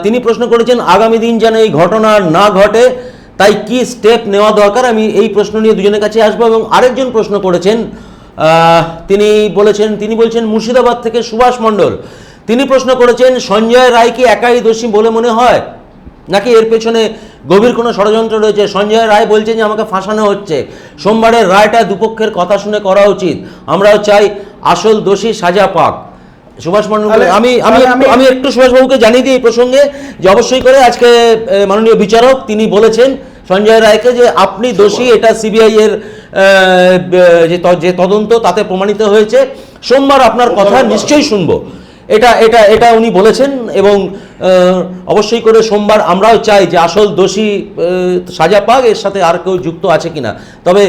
তিনি প্রশ্ন করেছেন আগামী দিন যেন এই ঘটনা না ঘটে তাই কি স্টেপ নেওয়া দরকার। আমি এই প্রশ্ন নিয়ে দুজনের কাছে আসবো। এবং আরেকজন প্রশ্ন করেছেন, তিনি বলছেন মুর্শিদাবাদ থেকে সুভাষ মণ্ডল, তিনি প্রশ্ন করেছেন সঞ্জয় রায় কি একাই দোষী বলে মনে হয়, নাকি এর পেছনে গভীর কোনো ষড়যন্ত্র রয়েছে। সঞ্জয় রায় বলছেন যে আমাকে ফাঁসানো হচ্ছে। সোমবারের রায়টা দুপক্ষের কথা শুনে করা উচিত। আমরাও চাই আসল দোষী সাজা পাক। সুভাষ মণ্ডল, আমি একটু সুভাষবাবুকে জানিয়ে দিই এই প্রসঙ্গে যে অবশ্যই করে আজকে মাননীয় বিচারক তিনি বলেছেন সঞ্জয় রায়কে যে আপনি দোষী, এটা সিবিআই এর যে তদন্ত তাতে প্রমাণিত হয়েছে, সোমবার আপনার কথা নিশ্চয়ই শুনবো, এটা উনি বলেছেন। এবং অবশ্যই করে সোমবার আমরাও চাই যে আসল দোষী সাজা পাক, এর সাথে আর কেউ যুক্ত আছে কিনা। তবে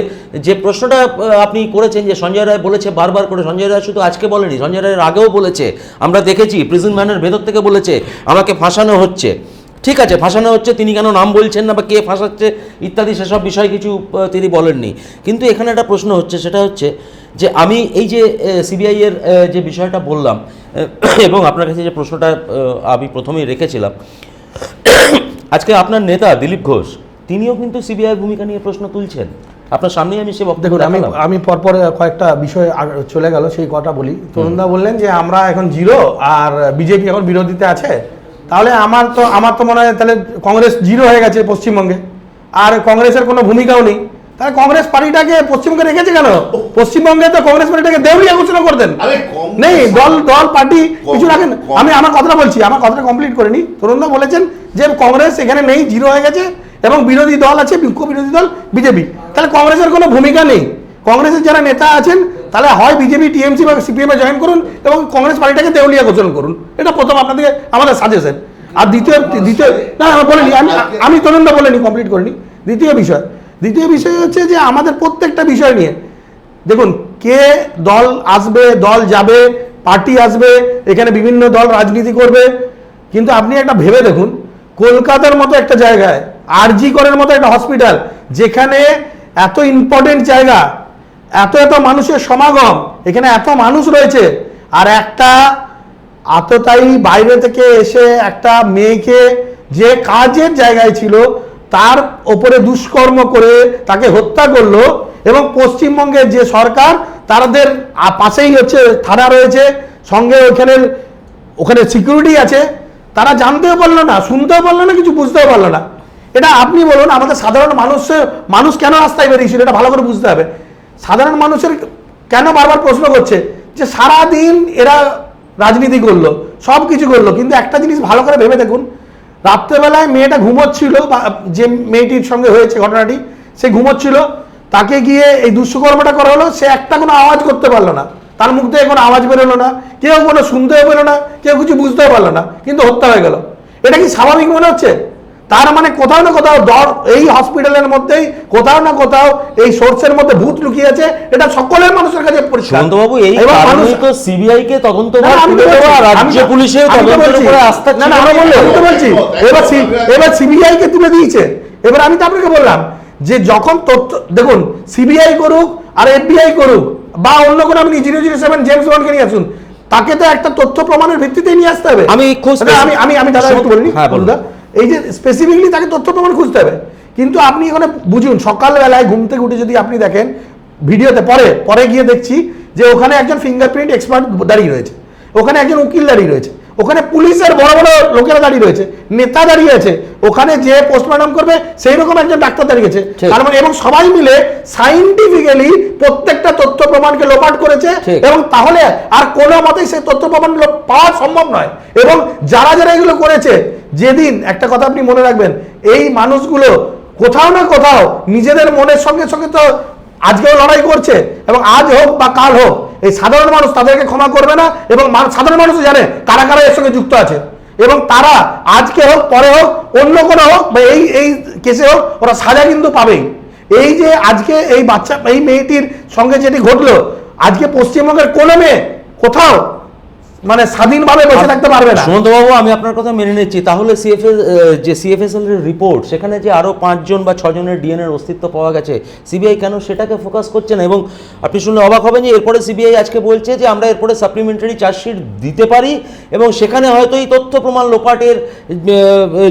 যে প্রশ্নটা আপনি করেছেন যে সঞ্জয় রায় বলেছে বারবার করে, সঞ্জয় রায় শুধু আজকে বলেনি, সঞ্জয় রায়ের আগেও বলেছে, আমরা দেখেছি প্রিজন ভ্যানের ভেতর থেকে বলেছে আমাকে ফাঁসানো হচ্ছে। ঠিক আছে, ফাঁসানো হচ্ছে, তিনি কেন নাম বলছেন না বা কে ফাঁসাচ্ছে ইত্যাদি সেসব বিষয় কিছু তিনি বলেননি। কিন্তু এখানে একটা প্রশ্ন হচ্ছে, সেটা হচ্ছে যে আমি এই যে সিবিআই এর যে বিষয়টা বললাম এবং আপনার কাছে যে প্রশ্নটা আমি প্রথমেই রেখেছিলাম, আজকে আপনার নেতা দিলীপ ঘোষ তিনিও কিন্তু সিবিআই ভূমিকা নিয়ে প্রশ্ন তুলছেন। আপনার সামনেই আমি সে বক্তব্য রাখলাম। আমি পরপর কয়েকটা বিষয় চলে গেল, সেই কথা বলি। তরুণদা বললেন যে আমরা এখন জিরো আর বিজেপি এখন বিরোধীতে আছে, তাহলে আমার তো মনে হয় তাহলে কংগ্রেস জিরো হয়ে গেছে পশ্চিমবঙ্গে, আর কংগ্রেসের কোনো ভূমিকাও নেই। তাহলে কংগ্রেস পার্টিটাকে পশ্চিমবঙ্গে রেখেছে কেন? পশ্চিমবঙ্গে তো কংগ্রেস পার্টিটাকে দেউলিয়া ঘোষণা করতেন। নেই, দল পার্টি কিছু রাখেন। আমি আমার কথাটা বলছি, আমার কথাটা কমপ্লিট করে নি। তরুণদা বলেছেন যে কংগ্রেস এখানে নেই, জিরো হয়ে গেছে, এবং বিরোধী দল আছে, মুখ্য বিরোধী দল বিজেপি। তাহলে কংগ্রেসের কোনো ভূমিকা নেই। কংগ্রেসের যারা নেতা আছেন তাহলে হয় বিজেপি, টিএমসি বা সিপিএমে জয়েন করুন এবং কংগ্রেস পার্টিটাকে দেউলিয়া ঘোষণা করুন। এটা প্রথম আপনাদেরকে আমাদের সাজেশন। আর দ্বিতীয় না বলিনি, আমি তরুণদা বলেনি, কমপ্লিট করিনি। দ্বিতীয় বিষয় হচ্ছে যে আমাদের প্রত্যেকটা বিষয় নিয়ে দেখুন, কে দল আসবে, দল যাবে, পার্টি আসবে, এখানে বিভিন্ন দল রাজনীতি করবে, কিন্তু আপনি একটা ভেবে দেখুন, কলকাতার মতো একটা জায়গায়, আরজি করের মতো একটা হসপিটাল, যেখানে এত ইম্পর্টেন্ট জায়গা, এত মানুষের সমাগম, এখানে এত মানুষ রয়েছে, আর একটা আততায়ী বাইরে থেকে এসে একটা মেয়েকে যে কাজের জায়গায় ছিল তার ওপরে দুষ্কর্ম করে তাকে হত্যা করলো। এবং পশ্চিমবঙ্গের যে সরকার, তাদের পাশেই হচ্ছে থানা রয়েছে, সঙ্গে ওখানে সিকিউরিটি আছে, তারা জানতেও পারলো না, শুনতেও পারলো না, কিছু বুঝতেও পারলো না। এটা আপনি বলুন, আমাদের সাধারণ মানুষ কেন রাস্তায় বেরিয়েছিল, এটা ভালো করে বুঝতে হবে। সাধারণ মানুষের কেন বারবার প্রশ্ন করছে যে সারাদিন এরা রাজনীতি করলো, সব কিছু করলো, কিন্তু একটা জিনিস ভালো করে ভেবে দেখুন, রাত্রেবেলায় মেয়েটা ঘুমোচ্ছিল, যে মেয়েটির সঙ্গে হয়েছে ঘটনাটি, সে ঘুমোচ্ছিল, তাকে গিয়ে এই দুষ্কর্মটা করা হলো, সে একটা কোনো আওয়াজ করতে পারলো না, তার মুখ থেকে কোনো আওয়াজ বেরোলো না, কেউ কোনো শুনতেও পেলো না, কেউ কিছু বুঝতেও পারলো না, কিন্তু হত্যা হয়ে গেল। এটা কি স্বাভাবিক মনে হচ্ছে? তার মানে কোথাও না কোথাও এই হসপিটালের মধ্যেই কোথাও না কোথাও এই সোর্সের মধ্যে ভূত লুকিয়ে আছে, এটা সকলের মানুষের কাছে পরিষ্কার। বাবু, এই কারণেই তো সিবিআই কে তদন্তভার তুলে দেওয়া, রাজ্য পুলিশের তদন্তের উপরে আস্থা ছিল। আমি তো বলছি এবার সিবিআই কে তুলে দিয়েছে। এবার আমি তো আপনাকে বললাম যে যখন তথ্য দেখুন, সিবিআই করুক আর এফবিআই করুক বা অন্য কোনো, আপনি 007 জেমস বন্ডকে নিয়ে আসুন, তাকে তো একটা তথ্য প্রমাণের ভিত্তিতেই নিয়ে আসতে হবে। আমি দাদা একটু বলিনি, এই যে স্পেসিফিকলি তাকে তথ্য প্রমাণ খুঁজতে হবে। কিন্তু আপনি এখানে বুঝুন, সকালবেলায় ঘুম থেকে উঠে যদি আপনি দেখেন ভিডিওতে, পরে গিয়ে দেখছি যে ওখানে একজন ফিঙ্গারপ্রিন্ট এক্সপার্ট দাঁড়িয়ে রয়েছে, ওখানে একজন উকিল দাঁড়িয়ে রয়েছে, ওখানে পুলিশের বড় বড় লোকেরা দাঁড়িয়ে রয়েছে, নেতা দাঁড়িয়ে আছে, ওখানে যে পোস্টমর্টম করবে সেই রকম একজন ডাক্তার দাঁড়িয়ে গেছে। তার মানে এবং সবাই মিলে সাইন্টিফিক্যালি প্রত্যেকটা তথ্য প্রমাণকে লোপাট করেছে, এবং তাহলে আর কোনো মতেই সেই তথ্য প্রমাণ পাওয়া সম্ভব নয়। এবং যারা এগুলো করেছে, যেদিন একটা কথা আপনি মনে রাখবেন, এই মানুষগুলো কোথাও না কোথাও নিজেদের মনের সঙ্গে সঙ্গে তো আজকেও লড়াই করছে, এবং আজ হোক বা কাল হোক এই সাধারণ মানুষ তাদেরকে ক্ষমা করবে না, এবং সাধারণ মানুষ জানে কারা কারা এর সঙ্গে যুক্ত আছে, এবং তারা আজকে হোক পরে হোক অন্য কোনো হোক বা এই কেসে হোক ওরা সাজা কিন্তু পাবেই। এই যে আজকে এই মেয়েটির সঙ্গে যেটি ঘটলো, আজকে পশ্চিমবঙ্গের কোনো মেয়ে কোথাও মানে স্বাধীনভাবে বসে থাকতে পারবে না। সুমন্তবাবু, আমি আপনার কথা মেনে নিচ্ছি। তাহলে সিএফএসএল এর রিপোর্ট, সেখানে যে আরো 5 জন বা 6 জনের ডিএনএ এর অস্তিত্ব পাওয়া গেছে, সিবিআই কেন সেটাকে ফোকাস করছে না? এবং আপনি শুনলে অবাক হবেন যে এরপরে সিবিআই আজকে বলছে যে আমরা এরপরে সাপ্লিমেন্টারি চার্জশিট দিতে পারি, এবং সেখানে হয়তো এই তথ্য প্রমাণ লোপাটের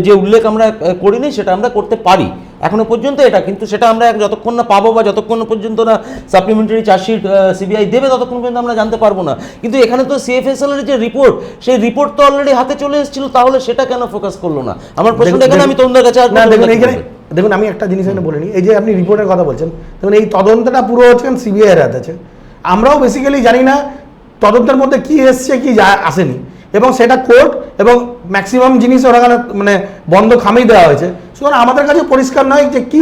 যে উল্লেখ আমরা করিনি সেটা আমরা করতে পারি। এখনো পর্যন্ত এটা, কিন্তু সেটা আমরা যতক্ষণ না পাবো বা যতক্ষণ না পর্যন্ত না সাপ্লিমেন্টারি চার্জশিট সিবিআই দেবে ততক্ষণ পর্যন্ত আমরা জানতে পারবো না। কিন্তু এখানে তো সিএফএসএল এর যে রিপোর্ট, সেই রিপোর্ট তো অলরেডি হাতে চলে এসেছিল, তাহলে সেটা কেন ফোকাস করলো না? আমার প্রশ্নটা এখানে আমি তরুণদের কাছে না, দেখুন এইখানে দেখুন আমি একটা জিনিস এখানে বলে নিই, এই যে আপনি রিপোর্টের কথা বলছেন, দেখুন এই তদন্তটা পুরো হচ্ছে সিবিআই এর হাতে আছে। আমরাও বেসিক্যালি জানি না তদন্তের মধ্যে কি এসছে কি আসেনি, এবং সেটা কোর্ট এবং ম্যাক্সিমাম জিনিস ওখানে মানে বন্ধ খামেই দেওয়া হয়েছে। সুতরাং আমাদের কাছে পরিষ্কার নয় যে কি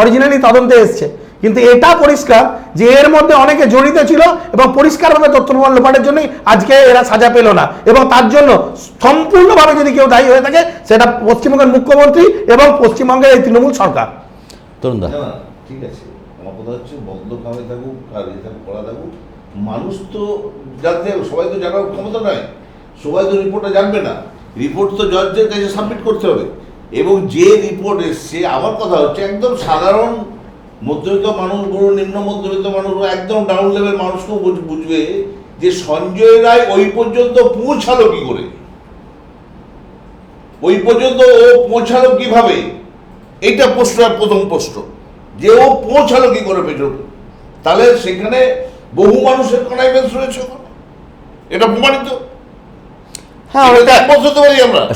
অরিজিনালি তদন্তে এসছে, কিন্তু এটা পরিষ্কার যে এর মধ্যে অনেকে জড়িত ছিল এবং পরিষ্কারভাবে তথ্য প্রমাণ লোপাটের জন্যই আজকে এরা সাজা পেল না, এবং তার জন্য সম্পূর্ণভাবে যদি কেউ দায়ী হয়ে থাকে সেটা পশ্চিমবঙ্গের মুখ্যমন্ত্রী এবং পশ্চিমবঙ্গের এই তৃণমূল সরকার। তরুণদা ঠিক আছে, আমার কথা হচ্ছে বন্ধ কামে থাকুক আর এ থাকুক করা থাকুক, মানুষ তো জানতে হবে, সবাই তো জানার ক্ষমতা নয়, সবাই তো রিপোর্টটা জানবে না, রিপোর্ট তো জজদের কাছে সাবমিট করতে হবে। এবং যে রিপোর্ট এসছে, আমার কথা হচ্ছে একদম সাধারণ মধ্যবিত্ত মানুষ বলুন, নিম্ন মধ্যবিত্ত মানুষ, একদম ডাউন লেভেল মানুষকেও বুঝবে যে সঞ্জয় রায় ওই পর্যন্ত পৌঁছালো কি করে, ওই পর্যন্ত ও পৌঁছালো কিভাবে, এইটা প্রশ্ন, প্রথম প্রশ্ন যে ও পৌঁছালো কি করে পেছনে। তাহলে সেখানে বহু মানুষের কনাইভেন্স রয়েছে, এটা প্রমাণিত। হ্যাঁ,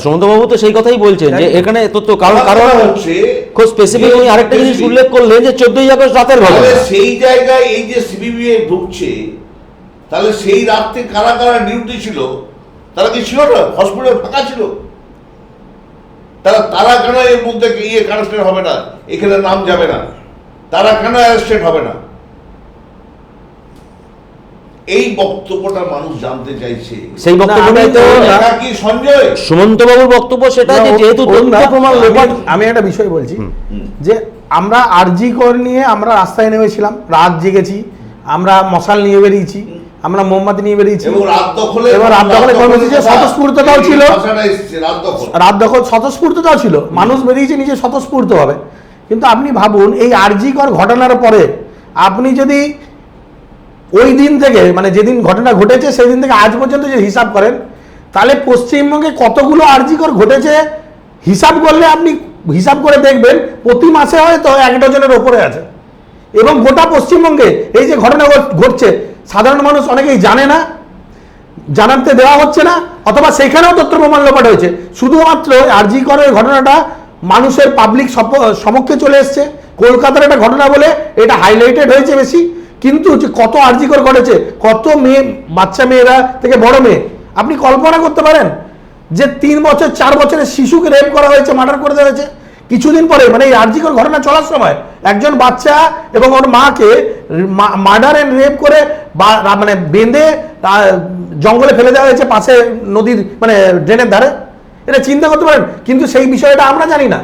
সুমন্তবাবু তো সেই কথাই বলছেন যে এখানে তথ্য কারণ হচ্ছে খুব স্পেসিফিক উনি আরেকটা জিনিস উল্লেখ করলেন যে 14ই আগস্ট রাতের ঘটনা। সেই জায়গায় এই যে সিবিআই ঢুকছে, তাহলে সেই রাতে কারা কারা ডিউটি ছিল, তারা কি ছিল না? হসপিটাল ফাঁকা ছিল, তারা কেন এর মধ্যে কানেক্টেড হবে না, এখানে নাম যাবে না, তারা কেন অ্যারেস্টেড হবে না? এই বক্তব্যটা মানুষ জানতে চাইছে। সেই বক্তব্যটাই তো কি সঞ্জয় সুমন্তবাবুর বক্তব্য, সেটা যে যেহেতু তথ্য প্রমাণ লোপাট। আমি একটা বিষয় বলছি যে আমরা আরজি কর নিয়ে আমরা রাস্তায় নেমেছিলাম, রাত জেগেছি, আমরা মশাল নিয়ে বেরিয়েছি, আমরা মোমবাতি নিয়ে বেরিয়েছি, এবং রাত দখলে কর্মসূচি স্বতঃস্ফূর্ততাও ছিল, রাত দখল স্বতঃস্ফূর্ততাও ছিল, মানুষ বেরিয়েছে নিজে স্বতঃস্ফূর্তভাবে। কিন্তু আপনি ভাবুন এই আরজি কর ঘটনার পরে আপনি যদি ওই দিন থেকে মানে যেদিন ঘটনা ঘটেছে সেই দিন থেকে আজ পর্যন্ত যে হিসাব করেন, তাহলে পশ্চিমবঙ্গে কতগুলো আরজিকর ঘটেছে হিসাব করলে আপনি হিসাব করে দেখবেন প্রতি মাসে হয়তো 1 ডজনের ওপরে আছে। এবং গোটা পশ্চিমবঙ্গে এই যে ঘটনা ঘটছে সাধারণ মানুষ অনেকেই জানে না, জানাতে দেওয়া হচ্ছে না, অথবা সেখানেও তথ্য প্রমাণ লোপাট হয়েছে। শুধুমাত্র আরজিকরের ঘটনাটা মানুষের পাবলিক সমক্ষে চলে এসছে, কলকাতার একটা ঘটনা বলে এটা হাইলাইটেড হয়েছে বেশি, কিন্তু যে কত আরজিকর ঘটেছে, কত মেয়ে, বাচ্চা মেয়েরা থেকে বড় মেয়ে, আপনি কল্পনা করতে পারেন যে 3 বছর 4 বছরের শিশুকে রেপ করা হয়েছে, মার্ডার করে দেওয়া হয়েছে। কিছুদিন পরে মানে এই আরজিকর ঘটনা চলার সময় একজন বাচ্চা এবং ওর মাকে মার্ডার এন্ড রেপ করে মানে বেঁধে জঙ্গলে ফেলে দেওয়া হয়েছে পাশে নদীর মানে ড্রেনের ধারে। এটা চিন্তা করতে পারেন, কিন্তু সেই বিষয়টা আমরা জানি না।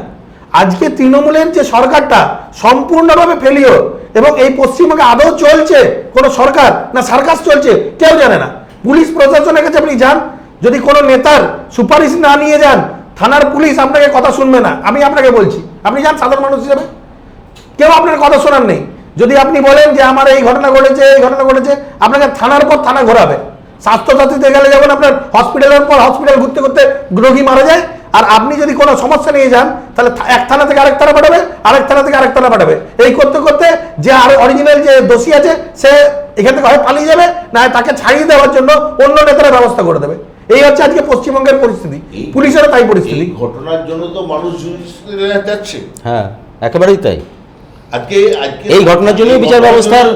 আজকে তৃণমূলের যে সরকারটা সম্পূর্ণভাবে ফেলিও, এবং এই পশ্চিমবঙ্গে আদৌ চলছে কোনো সরকার না সার্কাস চলছে কেউ জানে না। পুলিশ প্রশাসনের কাছে আপনি যান, যদি কোনো নেতার সুপারিশ না নিয়ে যান, থানার পুলিশ আপনাকে কথা শুনবে না। আমি আপনাকে বলছি, আপনি যান সাধারণ মানুষ হিসেবে, কেউ আপনার কথা শোনার নেই। যদি আপনি বলেন যে আমার এই ঘটনা ঘটেছে, এই ঘটনা ঘটেছে, আপনাকে থানার পর থানা ঘোরাবে। স্বাস্থ্যসাথীতে গেলে যেমন আপনার হসপিটালের পর হসপিটাল ঘুরতে ঘুরতে রোগী মারা যায়, আর আপনি যদি কোনো সমস্যা নিয়ে যান তাহলে এক থানা থেকে আরেক থানা পাঠাবে, আরেক থানা থেকে আরেক থানা পাঠাবে। এই করতে করতে যে আর অরিজিনাল যে দোষী আছে সে এখান থেকে হয় পালিয়ে যাবে, না তাকে ছাড়িয়ে দেওয়ার জন্য অন্য নেতারা ব্যবস্থা করে দেবে। এই হচ্ছে আজকে পশ্চিমবঙ্গের পরিস্থিতি, পুলিশেরও তাই পরিস্থিতি। ঘটনার জন্য তো মানুষ যাচ্ছে। হ্যাঁ, একেবারেই তাই। আজকে এই ঘটনার জন্য বিচার ব্যবস্থার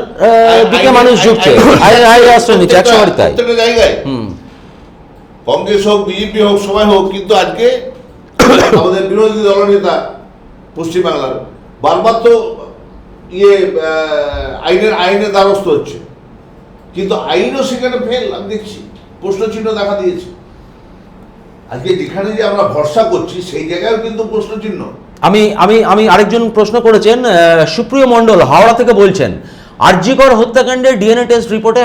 দিকে মানুষ ঝুঁকছে, আইনের আশ্রয় নিচ্ছে, 100বার তাই। প্রত্যেকটা জায়গায় কংগ্রেস হোক, বিজেপি হোক, সবাই হোক, কিন্তু আজকে আমাদের বিরোধী দলনেতা পশ্চিমবাংলার বারবার তো আইনের দ্বারস্থ হচ্ছে, কিন্তু আইনও সেখানে ফেল। আমি দেখছি প্রশ্নচিহ্ন দেখা দিয়েছে। আজকে যেখানে যে আমরা ভরসা করছি সেই জায়গায় কিন্তু প্রশ্নচিহ্ন। আমি আমি আমি আরেকজন প্রশ্ন করেছেন, সুপ্রিয় মণ্ডল হাওড়া থেকে বলছেন, আরজিকর হত্যাকাণ্ডের ডিএনএ টেস্ট রিপোর্টে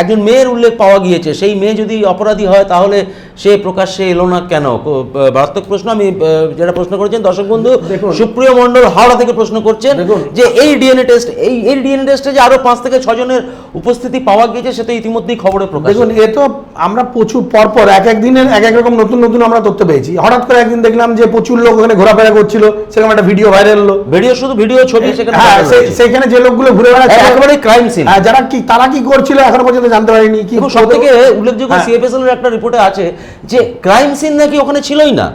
একজন মেয়ের উল্লেখ পাওয়া গিয়েছে। সেই মেয়ে যদি অপরাধী হয় তাহলে সে প্রকাশ্যে এলো না কেন? বাস্তব প্রশ্ন। আমি যেটা প্রশ্ন করেছেন দর্শক বন্ধু দেখুন। সুপ্রিয় মণ্ডল হাওড়া থেকে প্রশ্ন করছেন দেখুন। যে এই ডিএনএ টেস্ট এই ডিএনএ টেস্টে যে আরো 5 থেকে 6 জনের উপস্থিতি পাওয়া গিয়েছে সেটা ইতিমধ্যেই খবরে প্রকাশ। দেখুন, এ তো আমরা প্রচুর পরপর এক এক দিনের এক এক রকম নতুন নতুন আমরা তথ্য পেয়েছি। হঠাৎ করে একদিন দেখলাম যে প্রচুর লোক ওখানে ঘোরাফেরা করছিল, সেখানে একটা ভিডিও ভাইরাল হলো। ভিডিও ছবি সেখানে হ্যাঁ, viral হয়েছে। সেখানে যে লোকগুলো ঘুরে বেড়াচ্ছে একেবারে ক্রাইম সিন। যারা কি তারা কি করছিল এখনো পর্যন্ত জানতে পারিনি। কি সব থেকে উল্লেখযোগ্য হ্যাঁ। সিএফএসএল এর একটা রিপোর্টে আছে যে ক্রাইম সিন নাকি ওখানে ছিলই না।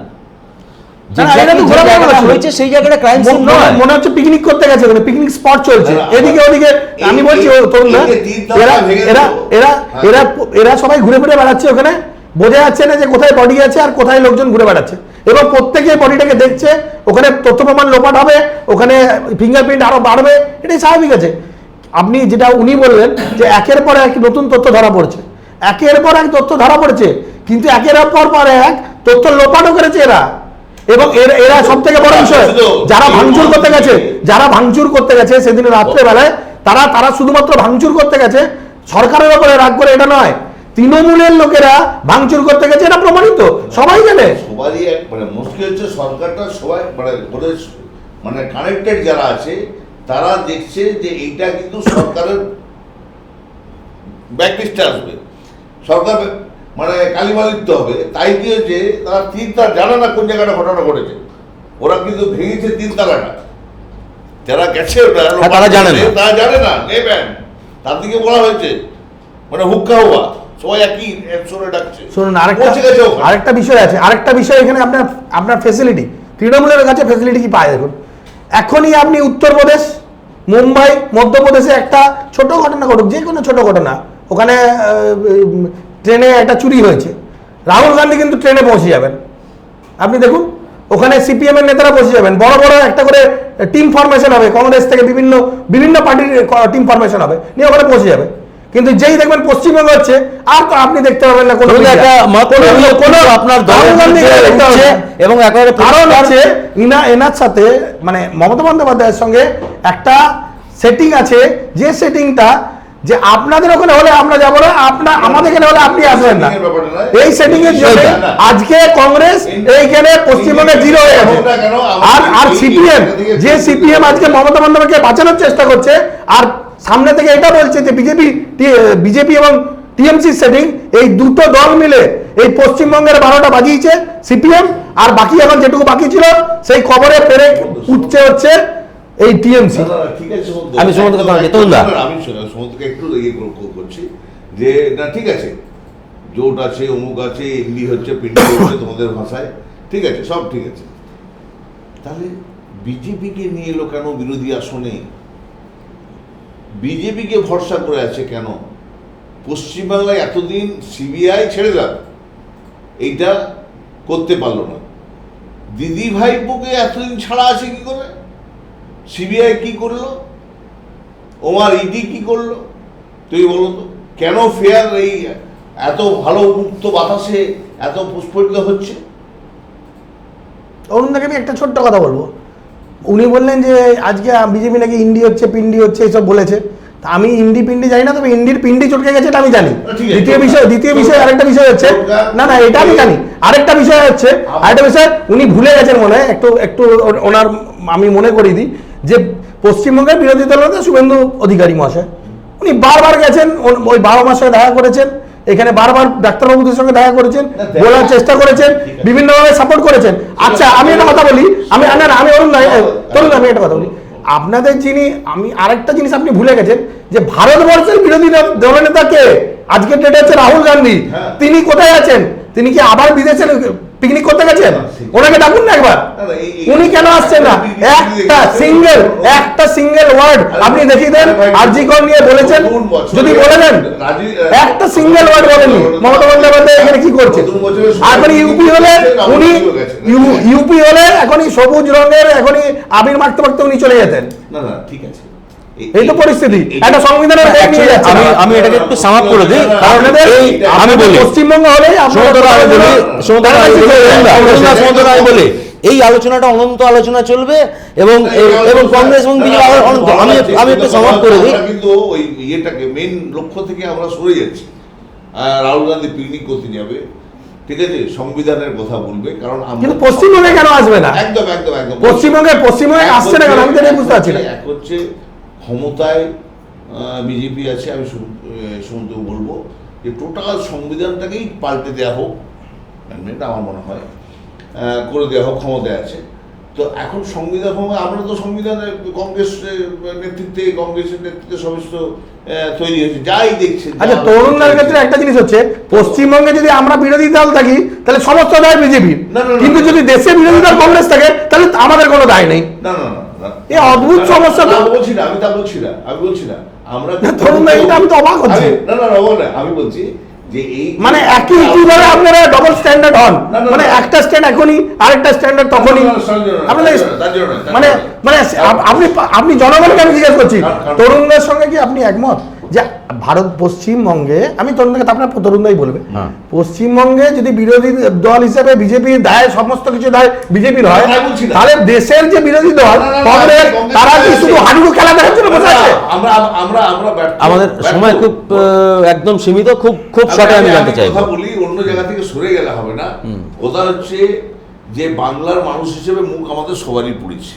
না, এটা তো ঘোরাফেরা করছিল। হয়েছে সেই জায়গাটা ক্রাইম সিন নয়। মনে হচ্ছে পিকনিক করতে গেছে, ওখানে পিকনিক স্পট চলছে, না, এদিকে ওদিকে। আমি বলছি তরুণ না, এরা এরা এরা এরা এরা সবাই ঘুরে ফিরে বেড়াচ্ছে ওখানে, বোঝা যাচ্ছে না যে কোথায় বডি আছে আর কোথায় লোকজন ঘুরে বেড়াচ্ছে, এবং প্রত্যেকে বডিটাকে দেখছে। ওখানে তথ্য প্রমাণ লোপাট হবে, ওখানে ফিঙ্গারপ্রিন্ট আরো বাড়বে, এটাই স্বাভাবিক আছে। আপনি যেটা উনি বললেন যে একের পর এক নতুন তথ্য ধরা পড়ছে, একের পর এক তথ্য ধরা পড়ছে, কিন্তু একের পর এক তথ্য লোপাটও করেছে এরা। এবং এরা সব থেকে বড় বিষয়, যারা ভাঙচুর করতে গেছে সেদিন রাত্রেবেলায়, তারা শুধুমাত্র ভাঙচুর করতে গেছে, সরকারের উপরে রাগ করে এটা নয়, তৃণমূলের লোকেরা ভাঙচুর করতে গেছে, এটা প্রমাণিত, সবাই জানে। সবারই মানে মুশকিল হচ্ছে সরকারটা সবাই মানে কানেক্টেড যারা আছে তারা দেখছে যে এইটা কিন্তু সরকারের ব্যাকলিস্টে আসবে, সরকার মানে কালিমালিপ্ত হবে। তাই কি হচ্ছে, তারা তিনতালা জানে না কোন জায়গাটা ঘটনা ঘটেছে, ওরা কিন্তু ভেঙেছে তিনতালাটা, যারা গেছে ওটা তারা জানে না, তারা জানে না নেবেন, তার দিকে বলা হয়েছে মানে হুক্কা হওয়া, সবাই একই সুরে ডাকছে। শুনুন, পৌঁছে গেছে ওখানে। আরেকটা বিষয় আছে, আরেকটা বিষয় এখানে আপনার ফেসিলিটি, তৃণমূলের কাছে ফেসিলিটি কি পায় দেখুন। এখনই আপনি উত্তরপ্রদেশ, মুম্বাই, মধ্যপ্রদেশে একটা ছোট ঘটনা ঘটুক, যে কোনো ছোট ঘটনা, ওখানে ট্রেনে একটা চুরি হয়েছে, রাহুল গান্ধী কিন্তু ট্রেনে পৌঁছে যাবেন। আপনি দেখুন, ওখানে সিপিএম এর নেতারা পৌঁছে যাবেন, বড় বড় একটা করে টিম ফরমেশন হবে, কংগ্রেস থেকে বিভিন্ন পার্টির টিম ফরমেশন হবে, নিয়ে ওখানে পৌঁছে যাবে। কিন্তু যেই দেখবেন পশ্চিমবঙ্গ হচ্ছে, আর তো আপনি দেখতে পাবেন না কোনো আপনার এবং কারণ হচ্ছে এনার সাথে মানে মমতা বন্দ্যোপাধ্যায়ের সঙ্গে একটা সেটিং আছে, যে সেটিংটা যে আপনাদের ওখানে হলে আমরা যাবো না, আমাদের এখানে হলে আপনি আসবেন না, এই সেটিং এর জন্য আজকে কংগ্রেস এইখানে পশ্চিমবঙ্গে জিরো হয়ে গেছে। আর সিপিএম আজকে মমতা বন্দ্যোপাধ্যায়কে বাঁচানোর চেষ্টা করছে, আর সামনে থেকে এটা বলছে যে বিজেপি এবং টিএমসি সেটিং, এই দুটো দল মিলে এই পশ্চিমবঙ্গের 12টা বাজিয়েছে সিপিএম, আর বাকি এখন যেটুকু বাকি ছিল সেই খবরে পেরে উঠছে হচ্ছে এই টিএমসি। আমি সমুদ্রকে আমি সমুদ্রকে একটু করছি যে না ঠিক আছে, জোট আছে, অমুক আছে, ইন্ডি হচ্ছে, পিন্ডি হচ্ছে তোমাদের ভাষায়, ঠিক আছে, সব ঠিক আছে। তাহলে বিজেপিকে নিয়ে এলো কেন বিরোধী আসনে? বিজেপিকে ভরসা করে আছে কেন? পশ্চিমবাংলায় এতদিন সিবিআই ছেড়ে দাও, এইটা করতে পারলো না। দিদি ভাইপোকে এতদিন ছাড়া আছে কি করে? সিবিআই কি করলো? ওমার ইডি কি করলো? তুই বলো তো, কেন ফেয়ার এই এত ভালো মুক্ত বাতাসে এত প্রস্ফুটিত হচ্ছে? অরুণদাকে আমি একটা ছোট্ট কথা বলবো। উনি বললেন যে আজকে বিজেপি নাকি ইন্ডি হচ্ছে, পিন্ডি হচ্ছে, এইসব বলেছে। আমি ইন্ডি পিন্ডি জানি না, তবে ইন্ডির পিন্ডি চটকে গেছে এটা আমি জানি। দ্বিতীয় বিষয় আরেকটা বিষয় হচ্ছে, না এটা আমি জানি। আরেকটা বিষয় হচ্ছে, উনি ভুলে গেছেন মনে হয় একটু ওনার, আমি মনে করিয়ে দিই যে পশ্চিমবঙ্গের বিরোধী দলনেতা শুভেন্দু অধিকারী মহাশয়, উনি বারবার গেছেন, ওই বাবা মার সঙ্গে দেখা করেছেন, এখানে বারবার ডাক্তারবাবুদের সঙ্গে দেখা করেছেন, বলার চেষ্টা করেছেন, বিভিন্নভাবে সাপোর্ট করেছেন। আচ্ছা, আমি একটা কথা বলি, আমি একটা কথা বলি, আপনাদের আমি আরেকটা জিনিস আপনি ভুলে গেছেন যে ভারতবর্ষের বিরোধী দলনেতা কে? আজকের ডেটে হচ্ছে রাহুল গান্ধী। তিনি কোথায় আছেন? তিনি কি আবার বিদেশে পিকনিক করতে গেছেন? ওনাকে ডাকুন না একবার। উনি কেন আসছেন না? একটা সিঙ্গেল ওয়ার্ড আপনি দেখিয়ে দেন আরজি কর নিয়ে বলেছেন, যদি বলে দেন একটা সিঙ্গেল ওয়ার্ড বলেননি মমতা বন্দ্যোপাধ্যায় এখানে কি করছে। এখন ইউপি হলে উনি ইউপি হলে এখনই সবুজ রঙের এখনই আবির মাখতে মাখতে উনি চলে যেতেন। না ঠিক আছে, এই তো পরিস্থিতি, একটা সংবিধানের আমি এটাকে একটু সামাপ করে দিই। আমি বলি পশ্চিমবঙ্গ হলে আমি বলি এই আলোচনাটা অনন্ত আলোচনা চলবে, এবং কংগ্রেস এবং বিজেপি অনন্ত। আমি একটু সামাপ করে দিই। কিন্তু ওই ইয়েটাকে মেন লক্ষ্য থেকে আমরা সরে যাচ্ছি। রাহুল গান্ধী পিকনিক করতে যাবে, ঠিক আছে, সংবিধানের কথা বলবে, কারণ কিন্তু পশ্চিমবঙ্গে কেন আসবে না? একদম একদম একদম পশ্চিমবঙ্গে আসছে না কেন? আমি তো এটা বুঝতে পারছি না। এক হচ্ছে ক্ষমতায় বিজেপি আছে, আমি শুনতে বলবো যে টোটাল সংবিধানটাকেই পাল্টে দেওয়া হোক, এটা আমার মনে হয় করে দেওয়া হোক, ক্ষমতায় আছে তো এখন সংবিধান। আমরা তো সংবিধানে কংগ্রেসের নেতৃত্বে সমস্ত তৈরি হয়েছে, যাই দেখছে। আচ্ছা, তরুণদের ক্ষেত্রে একটা জিনিস হচ্ছে, পশ্চিমবঙ্গে যদি আমরা বিরোধী দল থাকি তাহলে সমস্ত দায় বিজেপি, কিন্তু যদি দেশে বিরোধী দল কংগ্রেস থাকে তাহলে আমাদের কোনো দায় নেই। না না না, এই অদ্ভুত সমস্যা। বলছি না, আমি তা বলছি না, আমরা তরুণদের এটা আমি তো অবাক হচ্ছি। না, আমি বলছি যে এই মানে একই কিভাবে আপনারা ডবল স্ট্যান্ডার্ড হন, মানে একটা স্ট্যান্ড এখনই, আরেকটা স্ট্যান্ডার্ড তখনই। আপনাদের মানে মানে আপনি জনগণকে আমি জিজ্ঞেস করছি, তরুণদের সঙ্গে কি আপনি একমত যে পশ্চিমবঙ্গে, আমি তরুণদেরকে আপনার তরুণদাই বলবে, পশ্চিমবঙ্গে যদি বিরোধী দল হিসেবে বিজেপির দায়, সমস্ত কিছু দায় বিজেপির হয়, তাহলে দেশের যে বিরোধী দল কংগ্রেস, তারা কি শুধু হাডুডু খেলা দেখার জন্য বসে আছে? আমাদের সময় খুব একদম সীমিত, খুব শর্টে আমি জানতে চাই। কথা বলি, অন্য জায়গা থেকে সরে গেলে হবে না। কথা হচ্ছে যে বাংলার মানুষ হিসেবে মুখ আমাদের সবারই পড়েছে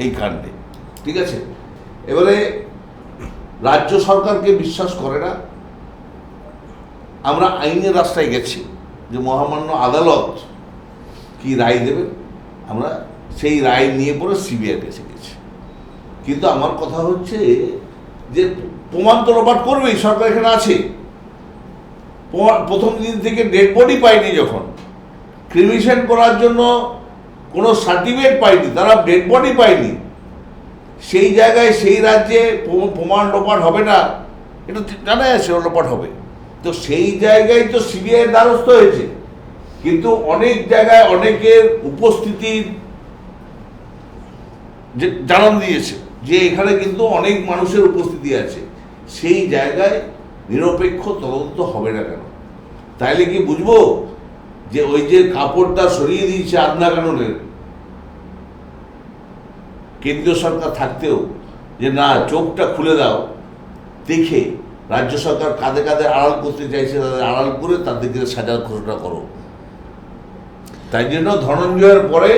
এই কাণ্ডে, ঠিক আছে? এবারে রাজ্য সরকারকে বিশ্বাস করে না, আমরা আইনের রাস্তায় গেছি যে মহামান্য আদালত কি রায় দেবে, আমরা সেই রায় নিয়ে পরে সিবিআই কাছে গেছি। কিন্তু আমার কথা হচ্ছে যে প্রমাণ তো লোপাট করবেই, সরকার এখানে আছে। প্রথম দিন থেকে ডেড বডি পায়নি, যখন ক্রিমিনেশন করার জন্য কোনো সার্টিফিকেট পায়নি, তারা ডেড বডি পায়নি, সেই জায়গায় সেই রাজ্যে প্রমাণ লোপাট হবে না, এটা জানাই আছে লোপাট হবে। তো সেই জায়গায় তো সিবিআই দ্বারস্থ হয়েছে, কিন্তু অনেক জায়গায় অনেকের উপস্থিতির যে জানান দিয়েছে যে এখানে কিন্তু অনেক মানুষের উপস্থিতি আছে, সেই জায়গায় নিরপেক্ষ তদন্ত হবে না কেন? তাইলে কি বুঝবো যে ওই যে কাপড়টা সরিয়ে দিয়েছে আদনা কাননের কেন্দ্রীয় সরকার থাকতেও, যে না, চোখটা খুলে দাও, দেখে রাজ্য সরকার কাঁধে কাঁধে আড়াল করতে চাইছে, তাদের আড়াল করে তাদেরকে সাজার ঘোষণা করো। তাই জন্য ধনঞ্জয়ের পরে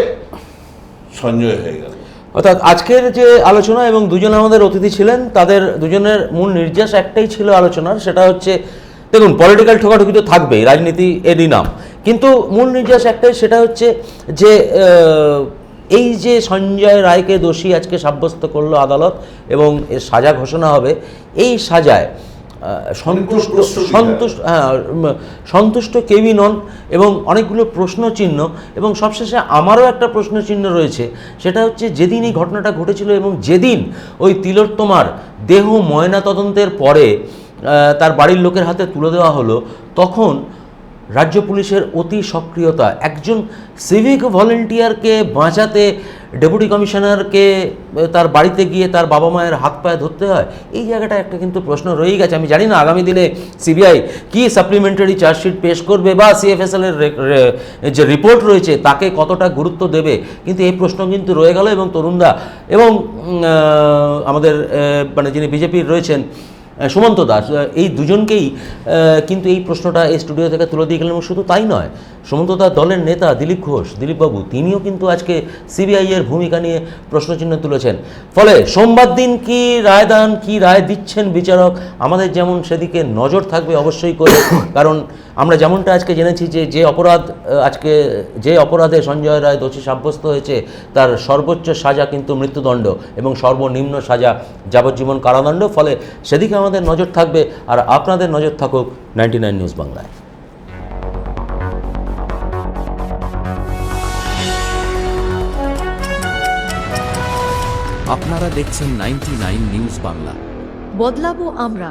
সঞ্জয় হয়ে গেল। অর্থাৎ আজকের যে আলোচনা এবং দুজন আমাদের অতিথি ছিলেন, তাদের দুজনের মূল নির্যাস একটাই ছিল আলোচনার, সেটা হচ্ছে, দেখুন পলিটিক্যাল ঠোকাঠুকি তো থাকবেই, রাজনীতি এরই নাম, কিন্তু মূল নির্যাস একটাই, সেটা হচ্ছে যে এই যে সঞ্জয় রায়কে দোষী আজকে সাব্যস্ত করলো আদালত এবং এর সাজা ঘোষণা হবে, এই সাজায় সন্তুষ্ট কেউই নন এবং অনেকগুলো প্রশ্নচিহ্ন। এবং সবশেষে আমারও একটা প্রশ্নচিহ্ন রয়েছে, সেটা হচ্ছে যেদিন এই ঘটনাটা ঘটেছিল এবং যেদিন ওই তিলোত্তমার দেহ ময়না তদন্তের পরে তার বাড়ির লোকের হাতে তুলে দেওয়া হলো, তখন রাজ্য পুলিশের অতি সক্রিয়তা, একজন সিভিক ভলেন্টিয়ারকে বাঁচাতে ডেপুটি কমিশনারকে তার বাড়িতে গিয়ে তার বাবা মায়ের হাত পায়ে ধরতে হয়, এই জায়গাটা একটা কিন্তু প্রশ্ন রয়েই গেছে। আমি জানি না আগামী দিনে সিবিআই কি সাপ্লিমেন্টারি চার্জশিট পেশ করবে বা সিএফএসএল এর যে রিপোর্ট রয়েছে তাকে কতটা গুরুত্ব দেবে, কিন্তু এই প্রশ্ন কিন্তু রয়ে গেল। এবং তরুণদা এবং আমাদের মানে যিনি বিজেপির রয়েছেন সুমন্ত দাস, এই দুজনকেই কিন্তু এই প্রশ্নটা এই স্টুডিও থেকে তুলে দিয়ে গেলেন। এবং শুধু তাই নয়, সুমন্ত দাস দলের নেতা দিলীপবাবু, তিনিও কিন্তু আজকে সিবিআই এর ভূমিকা নিয়ে প্রশ্নচিহ্ন তুলেছেন। ফলে সোমবার দিন কি রায় দিচ্ছেন বিচারক, আমাদের যেমন সেদিকে নজর থাকবে অবশ্যই করে, কারণ আমরা যেমনটা আজকে জেনেছি যে অপরাধে সঞ্জয় রায় দোষী সাব্যস্ত হয়েছে তার সর্বোচ্চ সাজা কিন্তু মৃত্যুদণ্ড এবং সর্বনিম্ন সাজা যাবজ্জীবন কারাদণ্ড। ফলে সেদিকে আমাদের নজর থাকবে, আর আপনাদের নজর থাকুক 99 নিউজ বাংলায়। আপনারা দেখছেন 99 নিউজ বাংলা। বদলাবো আমরা।